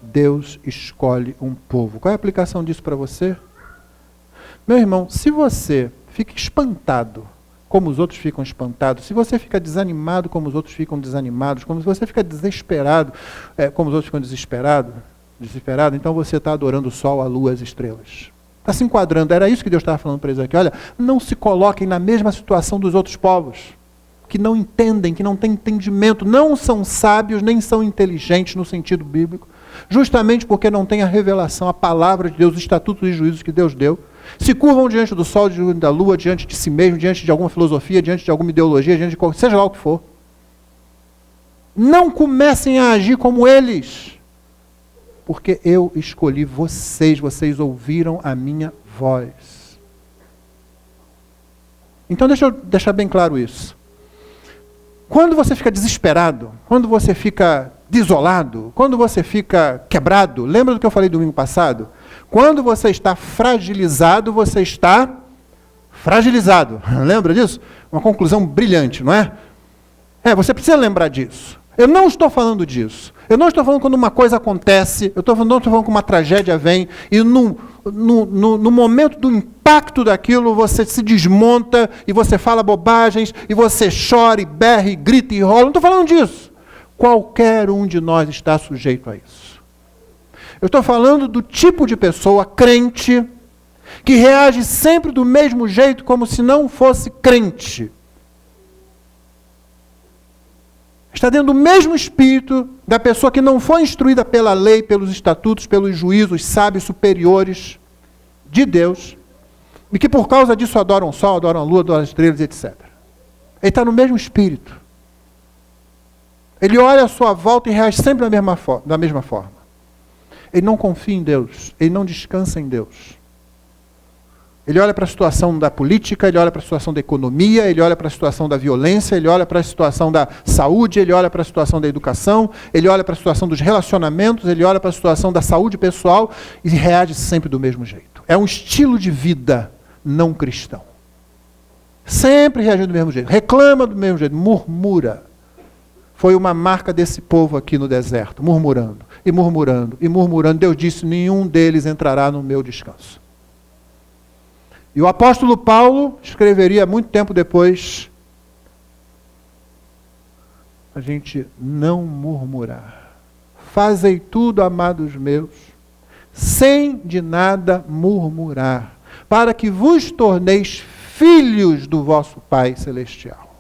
Deus escolhe um povo. Qual é a aplicação disso para você? Meu irmão, se você fica espantado como os outros ficam espantados, se você fica desanimado como os outros ficam desanimados, como se você fica desesperado como os outros ficam desesperados, desesperado, então você está adorando o sol, a lua, as estrelas. Está se enquadrando. Era isso que Deus estava falando para eles aqui. Olha, não se coloquem na mesma situação dos outros povos, que não entendem, que não têm entendimento, não são sábios, nem são inteligentes no sentido bíblico, justamente porque não têm a revelação, a palavra de Deus, os estatutos e juízos que Deus deu. Se curvam diante do sol, diante da lua, diante de si mesmo, diante de alguma filosofia, diante de alguma ideologia, diante de qualquer, seja lá o que for. Não comecem a agir como eles, porque eu escolhi vocês, vocês ouviram a minha voz. Então deixa eu deixar bem claro isso. Quando você fica desesperado, quando você fica desolado, quando você fica quebrado, lembra do que eu falei domingo passado? Quando você está fragilizado, você está fragilizado. Lembra disso? Uma conclusão brilhante, não é? Você precisa lembrar disso. Eu não estou falando disso. Eu não estou falando quando uma coisa acontece, não estou falando que uma tragédia vem e no momento do impacto daquilo você se desmonta e você fala bobagens e você chora e berra e grita e rola. Não estou falando disso. Qualquer um de nós está sujeito a isso. Eu estou falando do tipo de pessoa crente que reage sempre do mesmo jeito como se não fosse crente. Está dentro do mesmo espírito da pessoa que não foi instruída pela lei, pelos estatutos, pelos juízos sábios superiores de Deus, e que por causa disso adoram o sol, adoram a lua, adoram as estrelas, etc. Ele está no mesmo espírito. Ele olha à sua volta e reage sempre da mesma forma. Ele não confia em Deus, ele não descansa em Deus. Ele olha para a situação da política, ele olha para a situação da economia, ele olha para a situação da violência, ele olha para a situação da saúde, ele olha para a situação da educação, ele olha para a situação dos relacionamentos, ele olha para a situação da saúde pessoal e reage sempre do mesmo jeito. É um estilo de vida não cristão. Sempre reagindo do mesmo jeito, reclama do mesmo jeito, murmura. Foi uma marca desse povo aqui no deserto, murmurando, e murmurando, e murmurando. Deus disse, nenhum deles entrará no meu descanso. E o apóstolo Paulo escreveria muito tempo depois, a gente não murmurar. Fazei tudo, amados meus, sem de nada murmurar, para que vos torneis filhos do vosso Pai Celestial.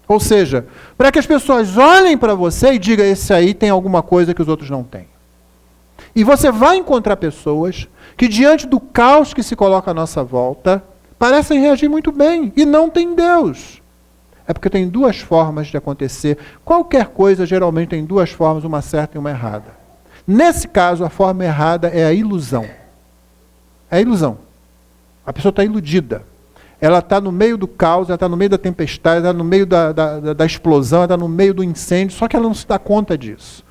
Ou seja, para que as pessoas olhem para você e digam, esse aí tem alguma coisa que os outros não têm. E você vai encontrar pessoas que diante do caos que se coloca à nossa volta, parecem reagir muito bem e não tem Deus. É porque tem duas formas de acontecer. Qualquer coisa geralmente tem duas formas, uma certa e uma errada. Nesse caso, a forma errada é a ilusão. É a ilusão. A pessoa está iludida. Ela está no meio do caos, ela está no meio da tempestade, ela está no meio da explosão, ela está no meio do incêndio, só que ela não se dá conta disso.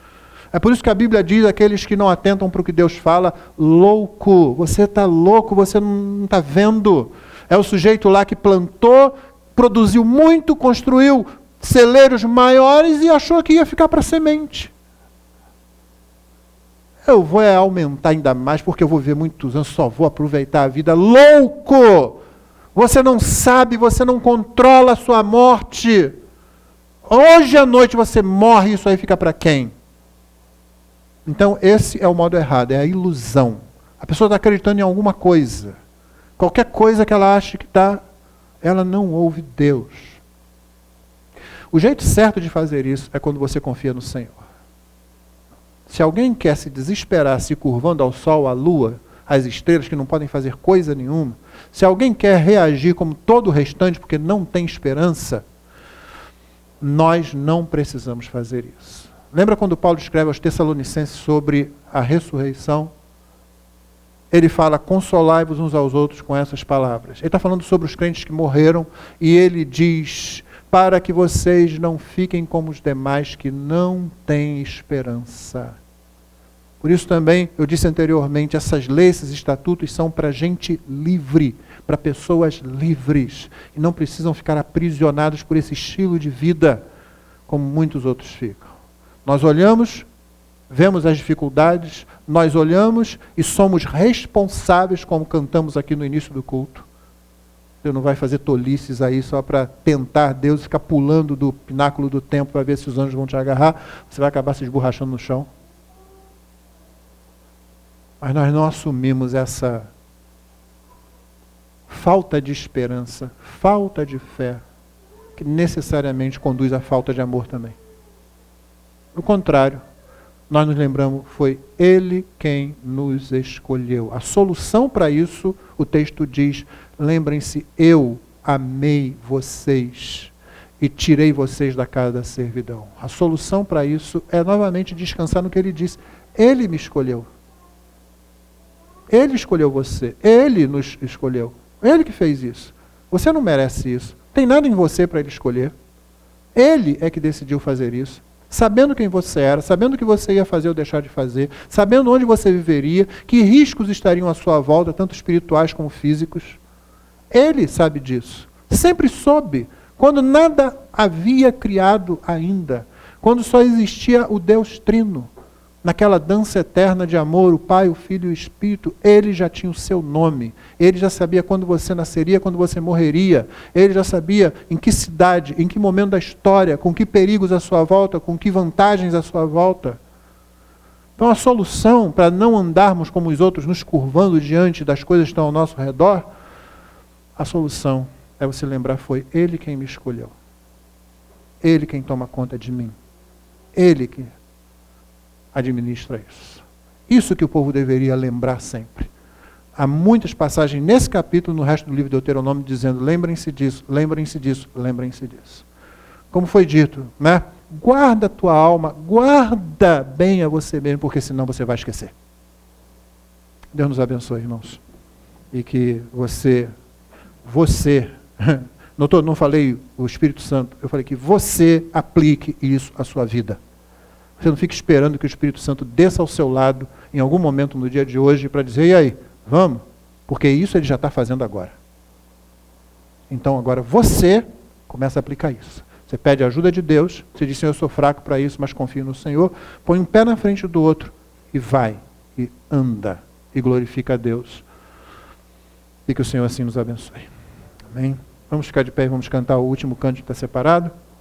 É por isso que a Bíblia diz, aqueles que não atentam para o que Deus fala, louco, você está louco, você não está vendo. É o sujeito lá que plantou, produziu muito, construiu celeiros maiores e achou que ia ficar para semente. Eu vou aumentar ainda mais porque eu vou viver muitos anos, só vou aproveitar a vida. Louco! Você não sabe, você não controla a sua morte. Hoje à noite você morre, isso aí fica para quem? Então esse é o modo errado, é a ilusão. A pessoa está acreditando em alguma coisa. Qualquer coisa que ela ache que está, ela não ouve Deus. O jeito certo de fazer isso é quando você confia no Senhor. Se alguém quer se desesperar se curvando ao sol, à lua, às estrelas que não podem fazer coisa nenhuma, se alguém quer reagir como todo o restante porque não tem esperança, nós não precisamos fazer isso. Lembra quando Paulo escreve aos Tessalonicenses sobre a ressurreição? Ele fala, consolai-vos uns aos outros com essas palavras. Ele está falando sobre os crentes que morreram e ele diz, para que vocês não fiquem como os demais que não têm esperança. Por isso também, eu disse anteriormente, essas leis, esses estatutos são para gente livre, para pessoas livres, e não precisam ficar aprisionados por esse estilo de vida, como muitos outros ficam. Nós olhamos, vemos as dificuldades, nós olhamos e somos responsáveis, como cantamos aqui no início do culto. Você não vai fazer tolices aí só para tentar Deus, ficar pulando do pináculo do templo para ver se os anjos vão te agarrar, você vai acabar se esborrachando no chão. Mas nós não assumimos essa falta de esperança, falta de fé, que necessariamente conduz à falta de amor também. Ao contrário, nós nos lembramos, foi Ele quem nos escolheu. A solução para isso, o texto diz, lembrem-se, eu amei vocês e tirei vocês da casa da servidão. A solução para isso é novamente descansar no que Ele disse. Ele me escolheu. Ele escolheu você. Ele nos escolheu. Ele que fez isso. Você não merece isso. Tem nada em você para Ele escolher. Ele é que decidiu fazer isso. Sabendo quem você era, sabendo o que você ia fazer ou deixar de fazer, sabendo onde você viveria, que riscos estariam à sua volta, tanto espirituais como físicos. Ele sabe disso. Sempre soube. Quando nada havia criado ainda. Quando só existia o Deus Trino. Naquela dança eterna de amor, o Pai, o Filho e o Espírito, Ele já tinha o seu nome. Ele já sabia quando você nasceria, quando você morreria. Ele já sabia em que cidade, em que momento da história, com que perigos à sua volta, com que vantagens à sua volta. Então a solução para não andarmos como os outros, nos curvando diante das coisas que estão ao nosso redor, a solução é você lembrar, foi Ele quem me escolheu. Ele quem toma conta de mim. Ele que administra isso. Isso que o povo deveria lembrar sempre. Há muitas passagens nesse capítulo, no resto do livro de Deuteronômio, dizendo, lembrem-se disso, lembrem-se disso, lembrem-se disso. Como foi dito, né? Guarda a tua alma, guarda bem a você mesmo, porque senão você vai esquecer. Deus nos abençoe, irmãos. E que você, não falei o Espírito Santo, eu falei que você aplique isso à sua vida. Você não fica esperando que o Espírito Santo desça ao seu lado em algum momento no dia de hoje para dizer, e aí, vamos? Porque isso ele já está fazendo agora. Então agora você começa a aplicar isso. Você pede a ajuda de Deus, você diz, Senhor, eu sou fraco para isso, mas confio no Senhor, põe um pé na frente do outro e vai, e anda, e glorifica a Deus. E que o Senhor assim nos abençoe. Amém? Vamos ficar de pé e vamos cantar o último cântico que está separado.